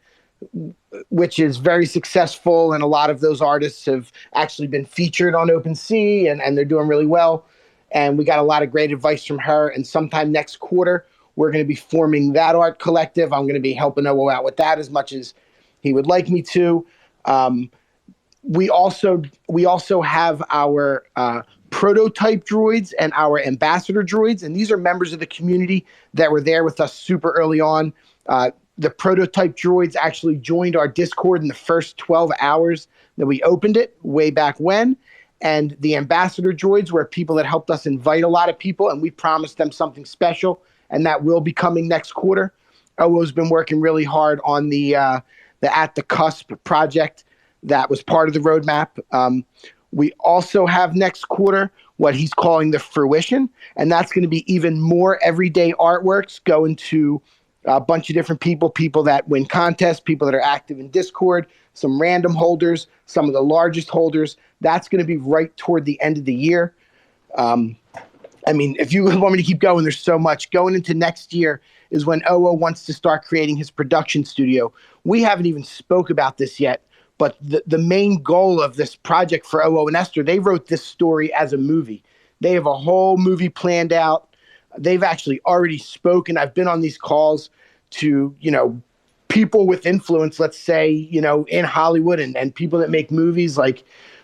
which is very successful. And a lot of those artists have actually been featured on OpenSea, and they're doing really well. And we got a lot of great advice from her. And sometime next quarter, we're going to be forming that art collective. I'm going to be helping OO out with that as much as he would like me to. We also have our prototype droids and our ambassador droids, and these are members of the community that were there with us super early on. The prototype droids actually joined our Discord in the first 12 hours that we opened it way back when. And the ambassador droids were people that helped us invite a lot of people, and we promised them something special, and that will be coming next quarter. OO's been working really hard on the At the Cusp project that was part of the roadmap. We also have next quarter what he's calling the fruition, and that's going to be even more everyday artworks going to a bunch of different people that win contests, people that are active in Discord, some random holders, some of the largest holders. That's going to be right toward the end of the year. I mean, if you want me to keep going, there's so much. Going into next year is when OO wants to start creating his production studio. We haven't even spoke about this yet, but the main goal of this project for OO and Esther, they wrote this story as a movie. They have a whole movie planned out. They've actually already spoken. I've been on these calls to, people with influence, let's say, in Hollywood and people that make movies, like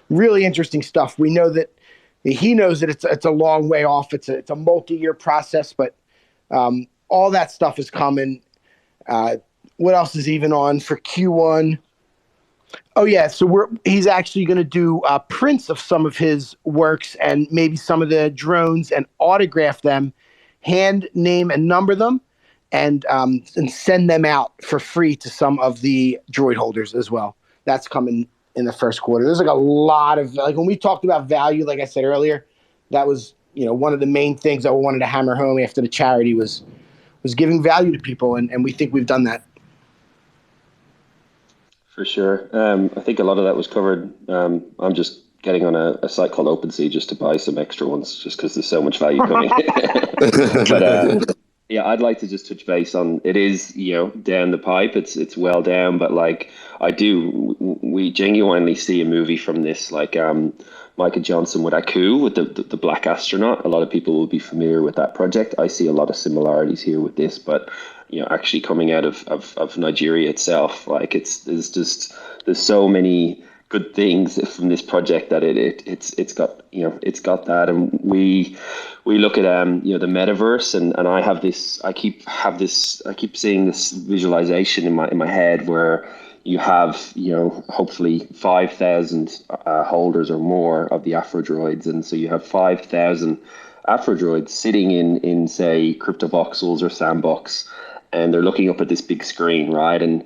really interesting stuff. We know that he knows that it's a long way off. It's a multi-year process, but all that stuff is coming. What else is even on for Q1? Oh yeah, so he's actually going to do prints of some of his works and maybe some of the drones and autograph them, hand, name, and number them, and send them out for free to some of the droid holders as well. That's coming in the first quarter. There's like a lot of, like when we talked about value, like I said earlier, that was one of the main things that we wanted to hammer home after the charity was giving value to people, and we think we've done that. For sure. I think a lot of that was covered. I'm just getting on a site called OpenSea just to buy some extra ones, just because there's so much value coming. But yeah, I'd like to just touch base on it. Is down the pipe. It's well down, but like we genuinely see a movie from this, like Micah Johnson with Aku, with the black astronaut. A lot of people will be familiar with that project. I see a lot of similarities here with this, but actually coming out of Nigeria itself, like there's so many good things from this project that it's got that. And we look at the metaverse, and I keep seeing this visualization in my head where you have hopefully 5,000 holders or more of the AfroDroids, and so you have 5,000 AfroDroids sitting in say CryptoVoxels or Sandbox, and they're looking up at this big screen, right? And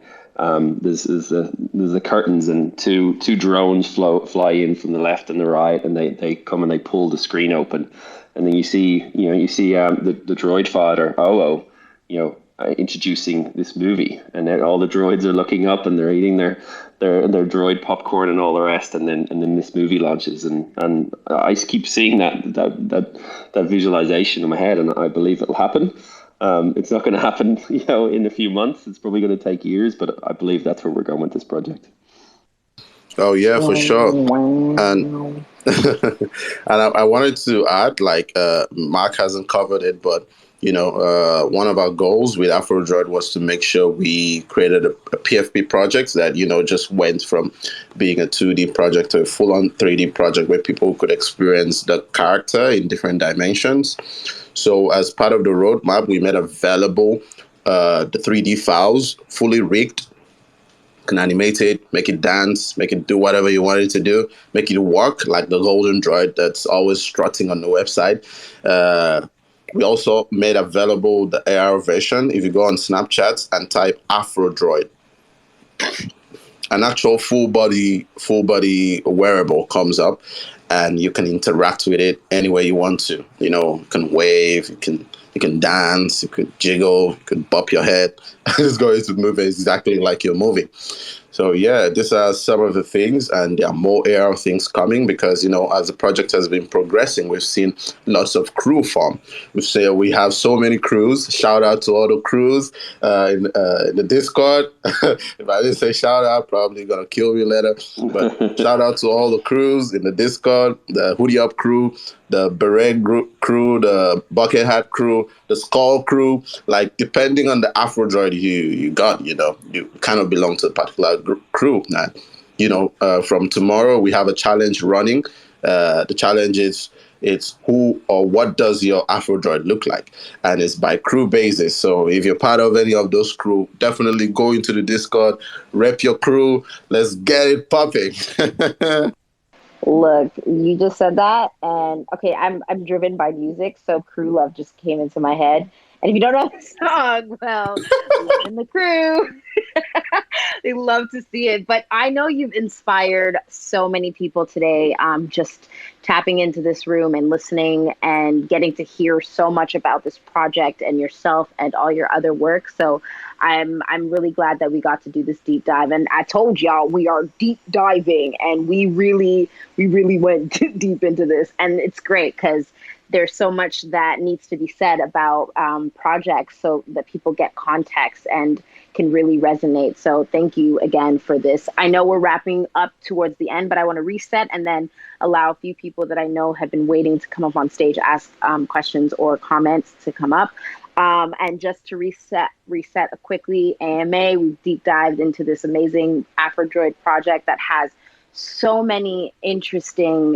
there's the curtains, and two drones fly in from the left and the right, and they come and they pull the screen open, and then you see the droid father OO, introducing this movie, and then all the droids are looking up and they're eating their droid popcorn and all the rest, and then this movie launches, and I keep seeing that visualization in my head, and I believe it'll happen. It's not going to happen, in a few months. It's probably going to take years, but I believe that's where we're going with this project. Oh yeah, for sure. And and I wanted to add, like Mark hasn't covered it, but one of our goals with AfroDroid was to make sure we created a PFP project that just went from being a 2D project to a full-on 3D project where people could experience the character in different dimensions. So as part of the roadmap, we made available the 3D files, fully rigged. You can animate it, make it dance, make it do whatever you want it to do, make it work like the golden droid that's always strutting on the website. We also made available the AR version. If you go on Snapchat and type AfroDroid, an actual full body wearable comes up, and you can interact with it any way you want to. You can wave, you can dance, you can jiggle, you can bop your head. It's going to move exactly like you're moving. So yeah, these are some of the things, and there are more AR things coming because, as the project has been progressing, we've seen lots of crew form. We have so many crews. Shout out to all the crews in the Discord. If I didn't say shout out, probably gonna kill me later. But shout out to all the crews in the Discord, the Hoodie Up crew, the Beret crew, the Bucket Hat crew, the Skull crew. Like, depending on the AfroDroid you got, you kind of belong to a particular crew. And, from tomorrow, we have a challenge running. The challenge is, it's who or what does your AfroDroid look like? And it's by crew basis. So if you're part of any of those crew, definitely go into the Discord, rep your crew. Let's get it popping. Look, you just said that, and okay, I'm driven by music, so Crew Love just came into my head. And if you don't know the song, well, Love in the Crew. They love to see it. But I know you've inspired so many people today, just tapping into this room and listening and getting to hear so much about this project and yourself and all your other work. So I'm really glad that we got to do this deep dive. And I told y'all we are deep diving, and we really went deep into this. And it's great because there's so much that needs to be said about projects so that people get context and can really resonate. So thank you again for this. I know we're wrapping up towards the end, but I want to reset and then allow a few people that I know have been waiting to come up on stage, ask questions or comments to come up. And just to reset quickly, AMA, we deep dived into this amazing AfroDroid project that has so many interesting,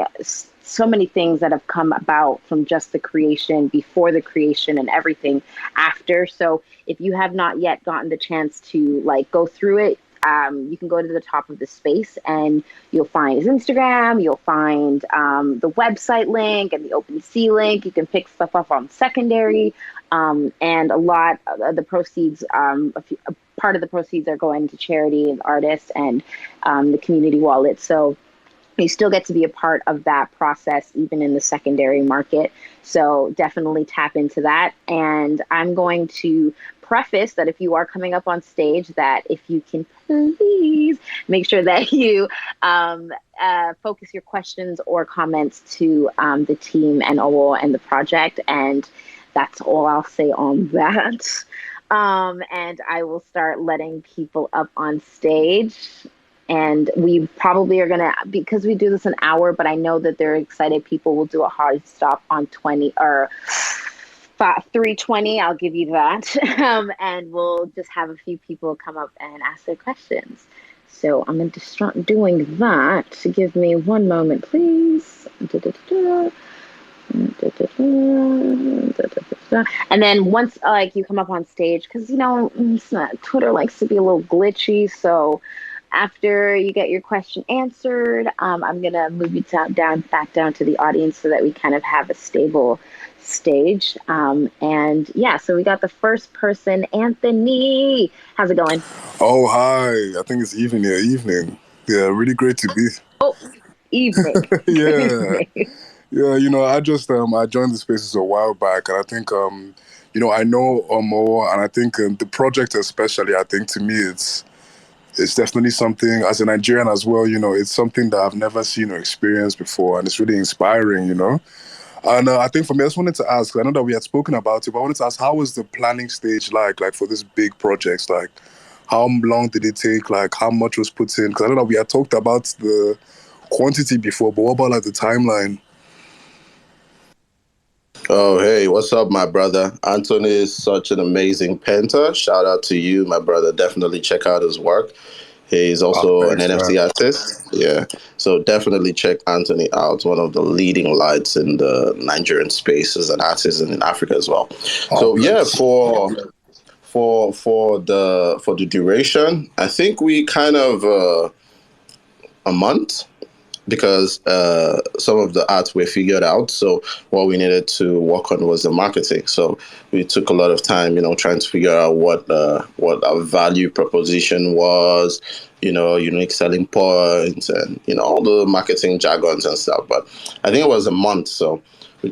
so many things that have come about from just the creation, before the creation, and everything after. So if you have not yet gotten the chance to like go through it, you can go to the top of the space and you'll find his Instagram, you'll find the website link and the OpenSea link. You can pick stuff up on secondary, and a lot of the proceeds, part of the proceeds are going to charity and artists and the community wallet. So you still get to be a part of that process, even in the secondary market. So definitely tap into that. And I'm going to preface that if you are coming up on stage, that if you can please make sure that you focus your questions or comments to the team and OWO and the project. And that's all I'll say on that. And I will start letting people up on stage. And we probably are going to, because we do this an hour, but I know that they're excited. People will do a hard stop on 20 or 3:20. I'll give you that. And we'll just have a few people come up and ask their questions. So I'm going to start doing that. Give me one moment, please. And then once like you come up on stage, because, you know, Twitter likes to be a little glitchy. So after you get your question answered, I'm going to move you back down to the audience so that we kind of have a stable stage. And yeah, so we got the first person, Anthony. How's it going? Oh, hi. I think it's evening. Yeah, evening. Yeah, really great to be. Oh, evening. Yeah. Yeah, you know, I just I joined the spaces a while back, and I think you know, I know more, and I think the project especially, I think to me it's definitely something, as a Nigerian as well, you know, it's something that I've never seen or experienced before, and it's really inspiring, you know. And I think for me, I just wanted to ask, I know that we had spoken about it, but I wanted to ask, how was the planning stage like for this big projects? Like, how long did it take? Like, how much was put in? Because I know that we had talked about the quantity before, but what about like the timeline? Oh, hey, what's up, my brother? Anthony is such an amazing painter. Shout out to you, my brother. Definitely check out his work. He's also an NFT artist. Yeah. So definitely check Anthony out, one of the leading lights in the Nigerian space as an artist and in Africa as well. So yeah, for the duration, I think we kind of a month, because some of the arts were figured out. So what we needed to work on was the marketing. So we took a lot of time, you know, trying to figure out what our value proposition was, you know, unique selling points, and, you know, all the marketing jargons and stuff. But I think it was a month. So, we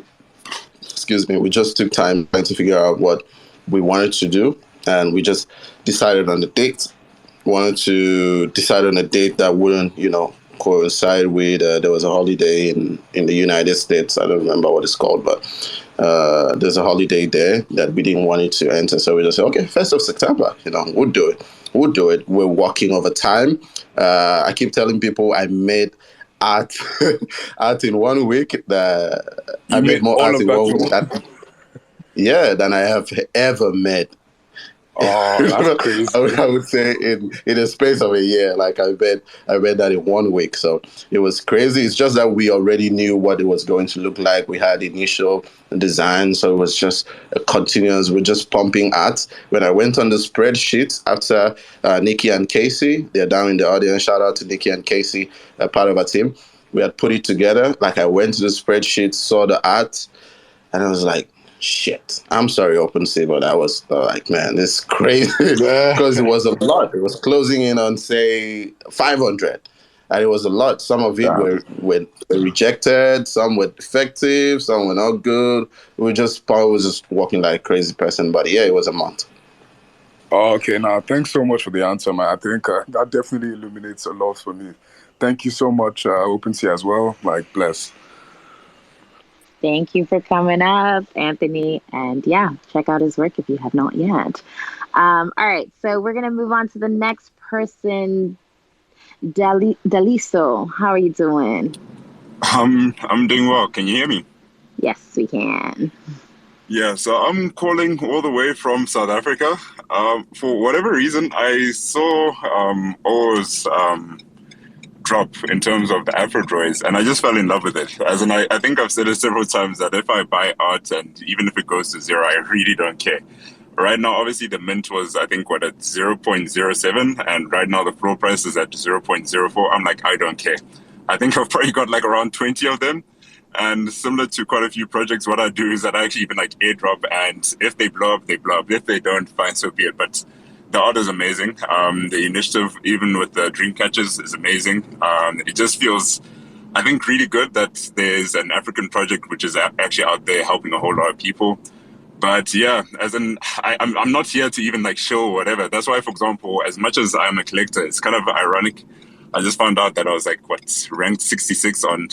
just took time trying to figure out what we wanted to do, and we just decided on the date. Wanted to decide on a date that wouldn't, you know, coincide with there was a holiday in the United States. I don't remember what it's called, but there's a holiday there that we didn't want it to enter. So we just said, okay, 1st of September, you know, we'll do it. We're working over time. I keep telling people I made art in 1 week. I made more art in 1 week than I have ever made. Oh, that's crazy. I would say in a space of a year, like I read that in 1 week. So it was crazy. It's just that we already knew what it was going to look like. We had initial design, so it was just a continuous. We're just pumping art. When I went on the spreadsheet after Nikki and Casey, they're down in the audience. Shout out to Nikki and Casey, part of our team. We had put it together. Like, I went to the spreadsheet, saw the art, and I was like, shit. I'm sorry, OpenSea, but I was like, man, this is crazy because it was a lot. It was closing in on say 500, and it was a lot. Some of it were rejected, some were defective, some were not good. I was just walking like a crazy person, but yeah, it was a month. Oh, okay, now thanks so much for the answer, man. I think that definitely illuminates a lot for me. Thank you so much, OpenSea, as well. Like, bless. Thank you for coming up, Anthony. And yeah, check out his work if you have not yet. All right, so we're gonna move on to the next person, Daliso. How are you doing? I'm doing well. Can you hear me? Yes, we can. Yeah, so I'm calling all the way from South Africa. For whatever reason, I saw O's drop in terms of the AfroDroids, and I just fell in love with it. As in, I think I've said it several times that if I buy art and even if it goes to zero, I really don't care. Right now, obviously, the mint was, I think, what, at 0.07, and right now the floor price is at 0.04. I'm like, I don't care. I think I've probably got like around 20 of them. And similar to quite a few projects, what I do is that I actually even like airdrop, and if they blow up, they blow up. If they don't, fine, so be it. But the art is amazing. The initiative, even with the dream catches, is amazing. It just feels, I think, really good that there's an African project which is actually out there helping a whole lot of people. But yeah, as in, I'm not here to even like show or whatever. That's why, for example, as much as I'm a collector, it's kind of ironic. I just found out that I was like, what, ranked 66 on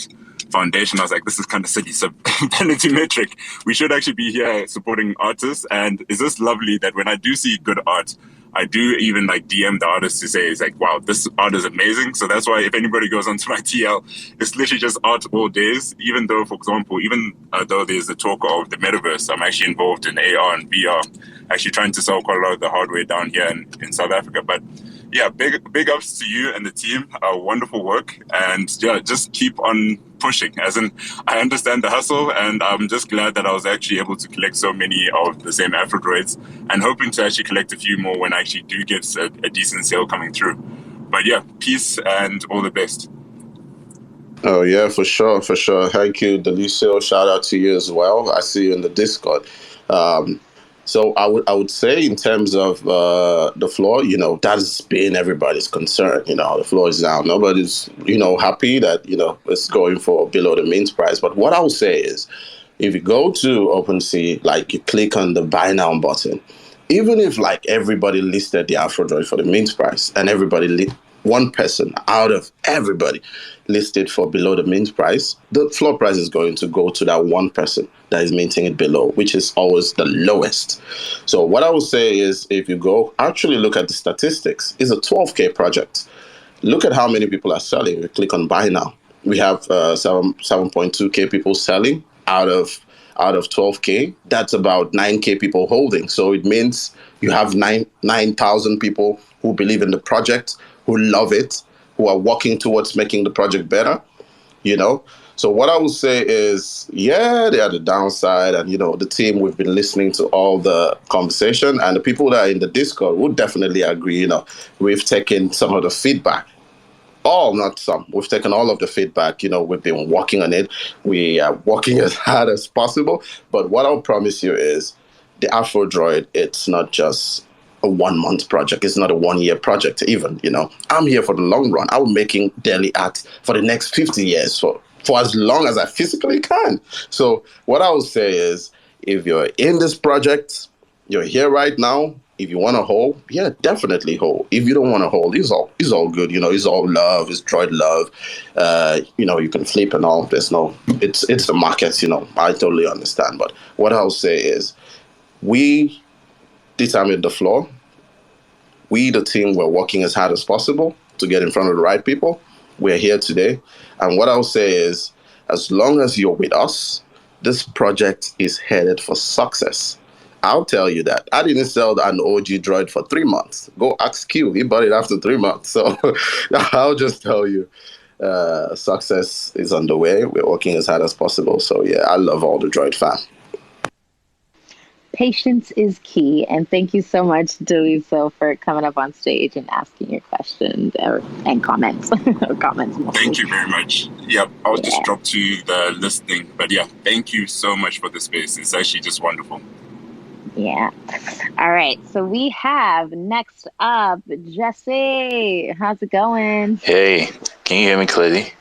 Foundation. I was like, this is kind of silly. So penalty metric. We should actually be here supporting artists. And it's just lovely that when I do see good art, I do even like DM the artist to say, it's like, wow, this art is amazing. So that's why if anybody goes onto my TL, it's literally just art all days. Even though, for example, though there's the talk of the metaverse, I'm actually involved in AR and VR, actually trying to sell quite a lot of the hardware down here in South Africa. But yeah, big ups to you and the team. Wonderful work. And yeah, just keep on pushing. As in, I understand the hustle, and I'm just glad that I was actually able to collect so many of the same AfroDroids, and hoping to actually collect a few more when I actually do get a decent sale coming through. But yeah, peace and all the best. Oh yeah, for sure, for sure. Thank you, Delicio. Shout out to you as well. I see you in the Discord. So I would say in terms of the floor, that's been everybody's concern. The floor is down. Nobody's happy that it's going for below the mint price. But what I would say is, if you go to OpenSea, like you click on the buy now button, even if like everybody listed the AfroDroid for the mint price and one person out of everybody listed for below the mint price, the floor price is going to go to that one person that is minting it below, which is always the lowest. So what I would say is, if you go actually look at the statistics, it's a 12K project. Look at how many people are selling. We click on buy now. We have 7.2K people selling out of 12K. That's about 9K people holding. So it means you have 9,000 people who believe in the project, who love it, who are working towards making the project better. So what I would say is, yeah, they are the downside, and the team, we've been listening to all the conversation, and the people that are in the Discord would definitely agree. We've taken some of the feedback. Not some. We've taken all of the feedback. We've been working on it. We are working as hard as possible. But what I'll promise you is, the AfroDroid, it's not just a 1 month project. It's not a 1 year project even. I'm here for the long run. I'm making daily art for the next 50 years, for as long as I physically can. So what I would say is, if you're in this project, you're here right now. If you want to hold, yeah, definitely hold. If you don't want to hold, it's all good. It's all love. It's droid love. You can flip and all. It's the market. I totally understand. But what I'll say is, we determined the floor. We, the team, were working as hard as possible to get in front of the right people. We're here today. And what I'll say is, as long as you're with us, this project is headed for success. I'll tell you that. I didn't sell an OG droid for 3 months. Go ask Q. He bought it after 3 months. So I'll just tell you, success is on the way. We're working as hard as possible. So yeah, I love all the droid fam. patience is key. And thank you so much, Deliso, for coming up on stage and asking your questions and comments. Or comments mostly. Thank you very much. Yep, I'll just drop to the listening. But yeah, thank you so much for the space. It's actually just wonderful. Yeah. All right. So we have next up Jesse. How's it going? Hey, can you hear me clearly?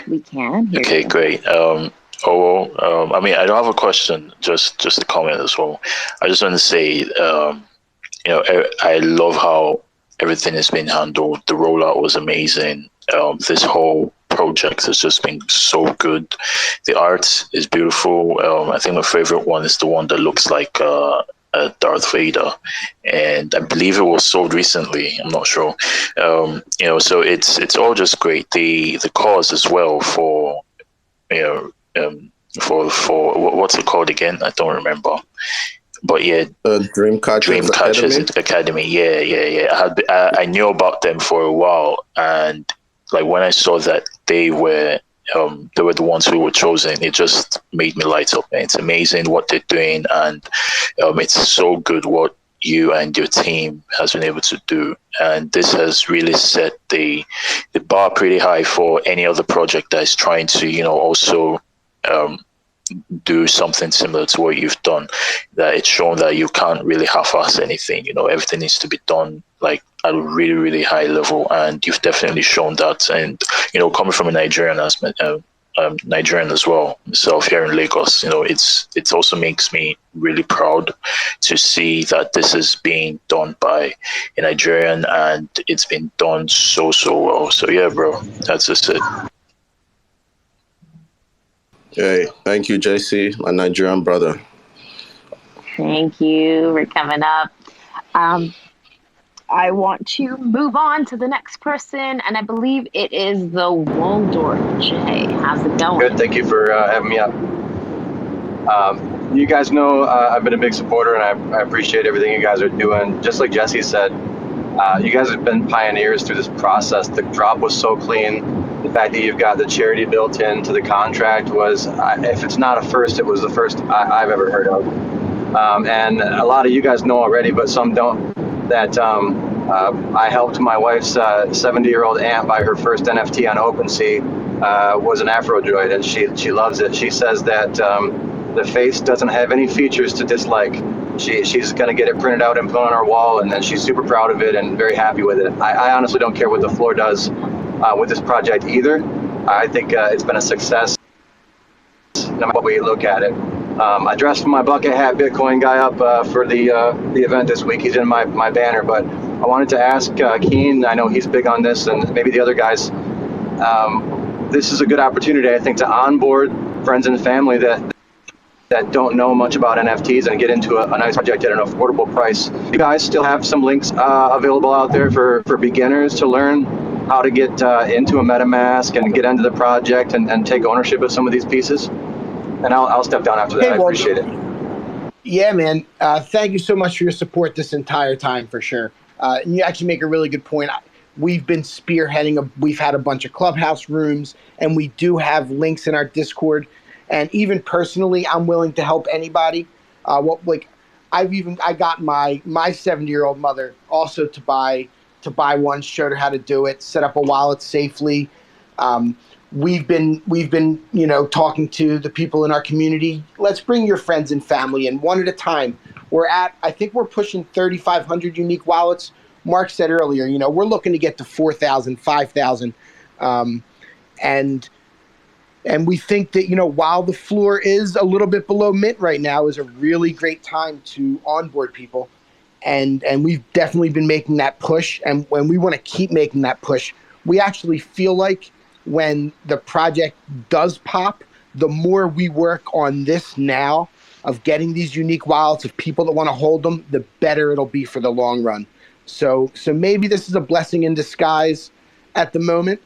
We can hear Okay, you. great. I mean, I don't have a question, just a comment as well. I just want to say, I love how everything has been handled. The rollout was amazing. This whole project has just been so good. The art is beautiful. I think my favorite one is the one that looks like Darth Vader, and I believe it was sold recently. I'm not sure. So it's all just great. The cause as well for for what's it called again? I don't remember. But yeah, Dreamcatchers Academy. Yeah. I knew about them for a while, and like when I saw that they were the ones who were chosen, it just made me light up. And it's amazing what they're doing, and it's so good what you and your team has been able to do. And this has really set the bar pretty high for any other project that is trying to, also do something similar to what you've done. That it's shown that you can't really half-ass anything. Everything needs to be done like at a really, really high level, and you've definitely shown that. And coming from a Nigerian Nigerian as well, myself here in Lagos, it's also makes me really proud to see that this is being done by a Nigerian, and it's been done so well. So yeah, bro, that's just it. Hey, thank you, JC, my Nigerian brother. Thank you for coming up. I want to move on to the next person, and I believe it is the Waldorf Jay. How's it going? Good. Thank you for having me up. You guys know I've been a big supporter, and I appreciate everything you guys are doing. Just like Jesse said, you guys have been pioneers through this process. The drop was so clean. The fact that you've got the charity built into the contract was, if it's not a first, it was the first I've ever heard of. And a lot of you guys know already, but some don't, that I helped my wife's 70-year-old aunt buy her first NFT on OpenSea, was an AfroDroid, and she loves it. She says that the face doesn't have any features to dislike. She's going to get it printed out and put on her wall, and then she's super proud of it and very happy with it. I honestly don't care what the floor does with this project either. I think it's been a success no matter what way you look at it. I dressed my bucket hat Bitcoin guy up for the event this week. He's in my banner, but I wanted to ask Keen, I know he's big on this, and maybe the other guys, this is a good opportunity, I think, to onboard friends and family that don't know much about NFTs and get into a nice project at an affordable price. You guys still have some links available out there for beginners to learn how to get into a MetaMask and get into the project and take ownership of some of these pieces? And I'll step down after that. Hey, I appreciate it. Yeah, man. Thank you so much for your support this entire time, for sure. And you actually make a really good point. We've been spearheading. We've had a bunch of Clubhouse rooms, and we do have links in our Discord. And even personally, I'm willing to help anybody. I got my 70-year-old mother also to buy one, showed her how to do it, set up a wallet safely. We've been talking to the people in our community. Let's bring your friends and family in one at a time. I think we're pushing 3,500 unique wallets. Mark said earlier, we're looking to get to 4,000, 5,000. And we think that, while the floor is a little bit below mint right now, is a really great time to onboard people. And we've definitely been making that push. And when we want to keep making that push, we actually feel like when the project does pop, the more we work on this now of getting these unique wallets of people that want to hold them, the better it'll be for the long run. So maybe this is a blessing in disguise at the moment.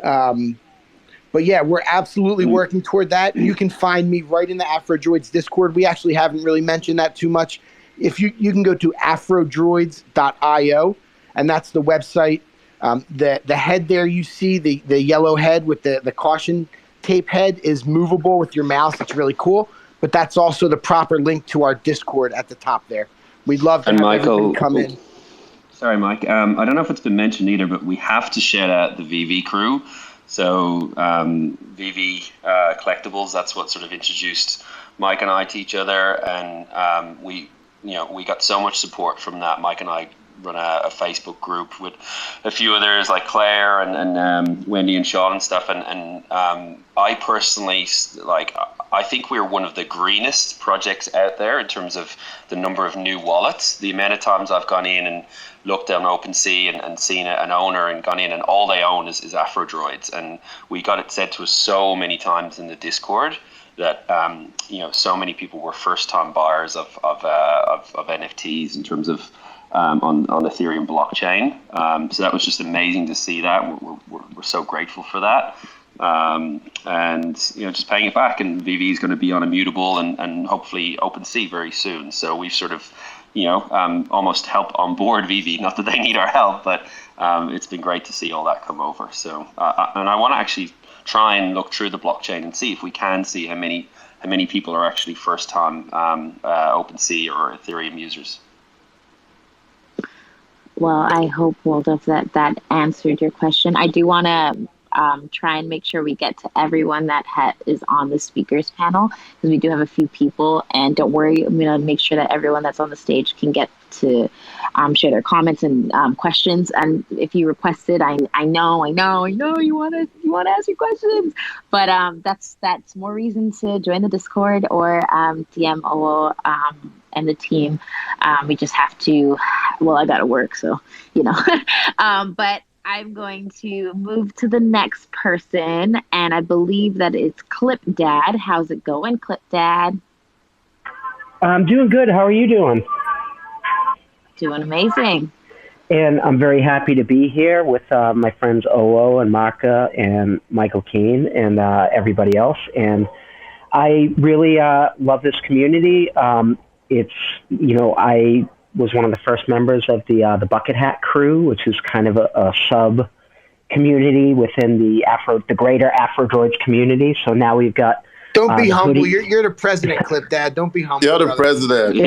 But yeah, we're absolutely working toward that. You can find me right in the AfroDroids Discord. We actually haven't really mentioned that too much. If you can go to AfroDroids.io, and that's the website. The head there you see, the yellow head with the caution tape head, is movable with your mouse. It's really cool. but that's also the proper link to our Discord at the top there. We'd love to And have Michael, everybody come in. Sorry, Mike. I don't know if it's been mentioned either, but we have to shout out the VV crew. So VV Collectibles, that's what sort of introduced Mike and I to each other, and we got so much support from that. Mike and I run a Facebook group with a few others like Claire and Wendy and Sean and stuff. And I personally, I think we're one of the greenest projects out there in terms of the number of new wallets. The amount of times I've gone in and looked on OpenSea and seen an owner and gone in and all they own is AfroDroids. And we got it said to us so many times in the Discord that so many people were first-time buyers of NFTs in terms of on Ethereum blockchain. So that was just amazing to see that. We're so grateful for that. And just paying it back. And VV is going to be on Immutable and hopefully OpenSea very soon. So we've sort of almost helped onboard VV. Not that they need our help, but it's been great to see all that come over. So and I want to actually try and look through the blockchain and see if we can see how many people are actually first-time OpenSea or Ethereum users. Well, I hope, Waldorf, that answered your question. I do want to try and make sure we get to everyone that is on the speakers panel, because we do have a few people. And don't worry, I'm going to make sure that everyone that's on the stage can get to share their comments and questions. And if you requested, I know you want to ask your questions, but that's more reason to join the Discord or DM OO and the team. We just have to. Well, I got to work, so but I'm going to move to the next person, and I believe that it's Clip Dad. How's it going, Clip Dad? I'm doing good. How are you doing? Doing amazing. And I'm very happy to be here with my friends OO and Maka and Michael Keane and everybody else. And I really love this community. It's, I was one of the first members of the Bucket Hat crew, which is kind of a sub community within the greater AfroDroids community. So now we've got. Don't be humble. You're the president, Clip Dad. Don't be humble. You're the brother. president.